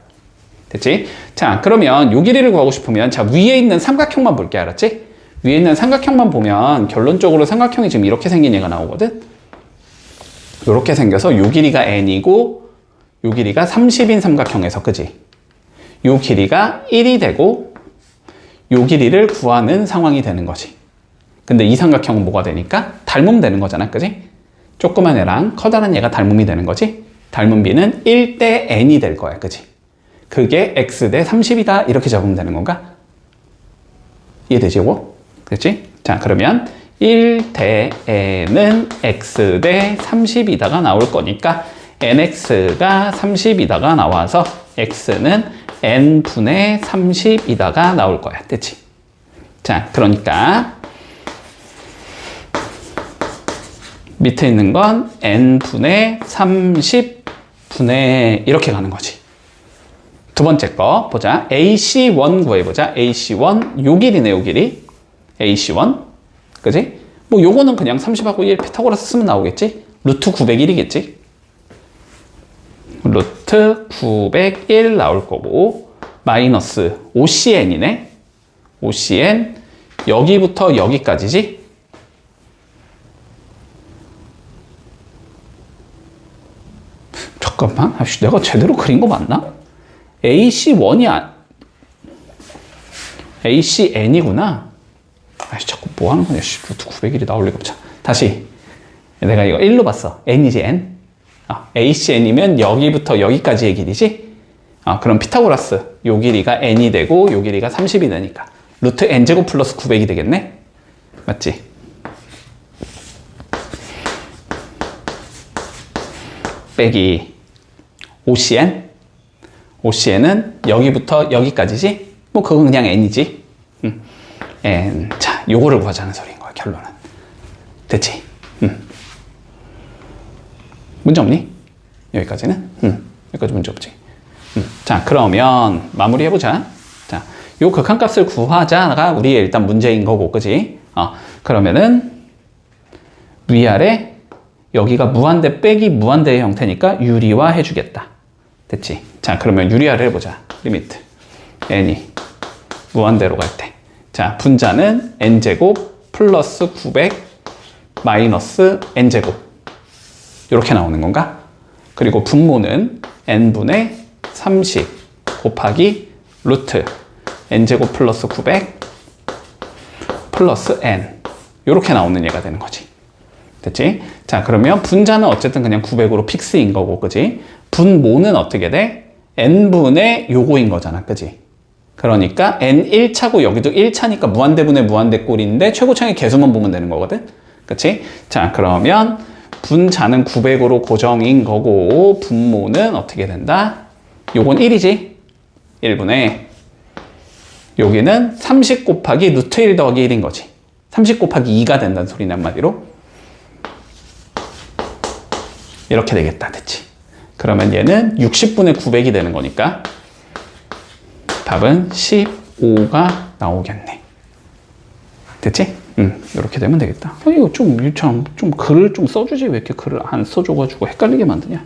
됐지? 자, 그러면 요 길이를 구하고 싶으면 자, 위에 있는 삼각형만 볼게, 알았지? 위에 있는 삼각형만 보면 결론적으로 삼각형이 지금 이렇게 생긴 얘가 나오거든? 이렇게 생겨서 요 길이가 n이고 요 길이가 30인 삼각형에서, 그지? 요 길이가 1이 되고 요 길이를 구하는 상황이 되는 거지. 근데 이 삼각형은 뭐가 되니까? 닮으면 되는 거잖아, 그지? 조그만 애랑 커다란 얘가 닮음이 되는 거지? 닮은 b는 1대 n이 될 거야, 그지? 그게 x 대 30이다 이렇게 잡으면 되는 건가? 이해되지, 이거? 그렇지? 자, 그러면 1대 n은 x 대 30이다가 나올 거니까 nx가 30이다가 나와서 x는 n분의 30이다가 나올 거야. 됐지? 자, 그러니까 밑에 있는 건 n분의 30분의 이렇게 가는 거지. 두 번째 거 보자. AC1 구해보자. AC1 요 길이네, 요 길이. AC1 그지? 뭐 요거는 그냥 30하고 1 피타고라스 쓰면 나오겠지? 루트 901이겠지? 루트 901 나올 거고 마이너스 OCN이네. OCN 여기부터 여기까지지? 잠깐만, 내가 제대로 그린 거 맞나? AC1이 ACN이구나. 자꾸 뭐 하는 거냐. 루트 901이 나올 리가 없잖아. 다시. 내가 이거 1로 봤어. N이지, N. ACN이면 여기부터 여기까지의 길이지? 그럼 피타고라스. 요 길이가 N이 되고, 요 길이가 30이 되니까. 루트 N제곱 플러스 900이 되겠네? 맞지? 빼기 OCN. OCN은 여기부터 여기까지지? 뭐, 그건 그냥 N이지? N. 자, 요거를 구하자는 소리인 거야, 결론은. 됐지? 문제 없니? 여기까지는? 여기까지 문제 없지? 자, 그러면 마무리 해보자. 자, 요 극한값을 구하자가 우리의 일단 문제인 거고, 그지? 그러면은 위아래 여기가 무한대 빼기 무한대의 형태니까 유리화 해주겠다. 됐지? 자, 그러면 유리화를 해보자. 리미트 n이 무한대로 갈 때. 자, 분자는 n제곱 플러스 900 마이너스 n제곱 이렇게 나오는 건가? 그리고 분모는 n분의 30 곱하기 루트 n제곱 플러스 900 플러스 n 이렇게 나오는 얘가 되는 거지. 됐지? 자, 그러면 분자는 어쨌든 그냥 900으로 픽스인 거고, 그지? 분모는 어떻게 돼? n분의 요거인 거잖아, 그지? 그러니까 n 1차고 여기도 1차니까 무한대분의 무한대꼴인데 최고차의 개수만 보면 되는 거거든? 그치? 자, 그러면 분자는 900으로 고정인 거고 분모는 어떻게 된다? 요건 1이지? 1분의 여기는 30 곱하기 루트 1 더하기 1인 거지. 30 곱하기 2가 된다는 소리네, 한마디로. 이렇게 되겠다. 됐지? 그러면 얘는 60분의 900이 되는 거니까 답은 15가 나오겠네. 됐지? 이렇게 되면 되겠다. 이거 좀 글을 좀 써주지. 왜 이렇게 글을 안 써줘가지고 헷갈리게 만드냐?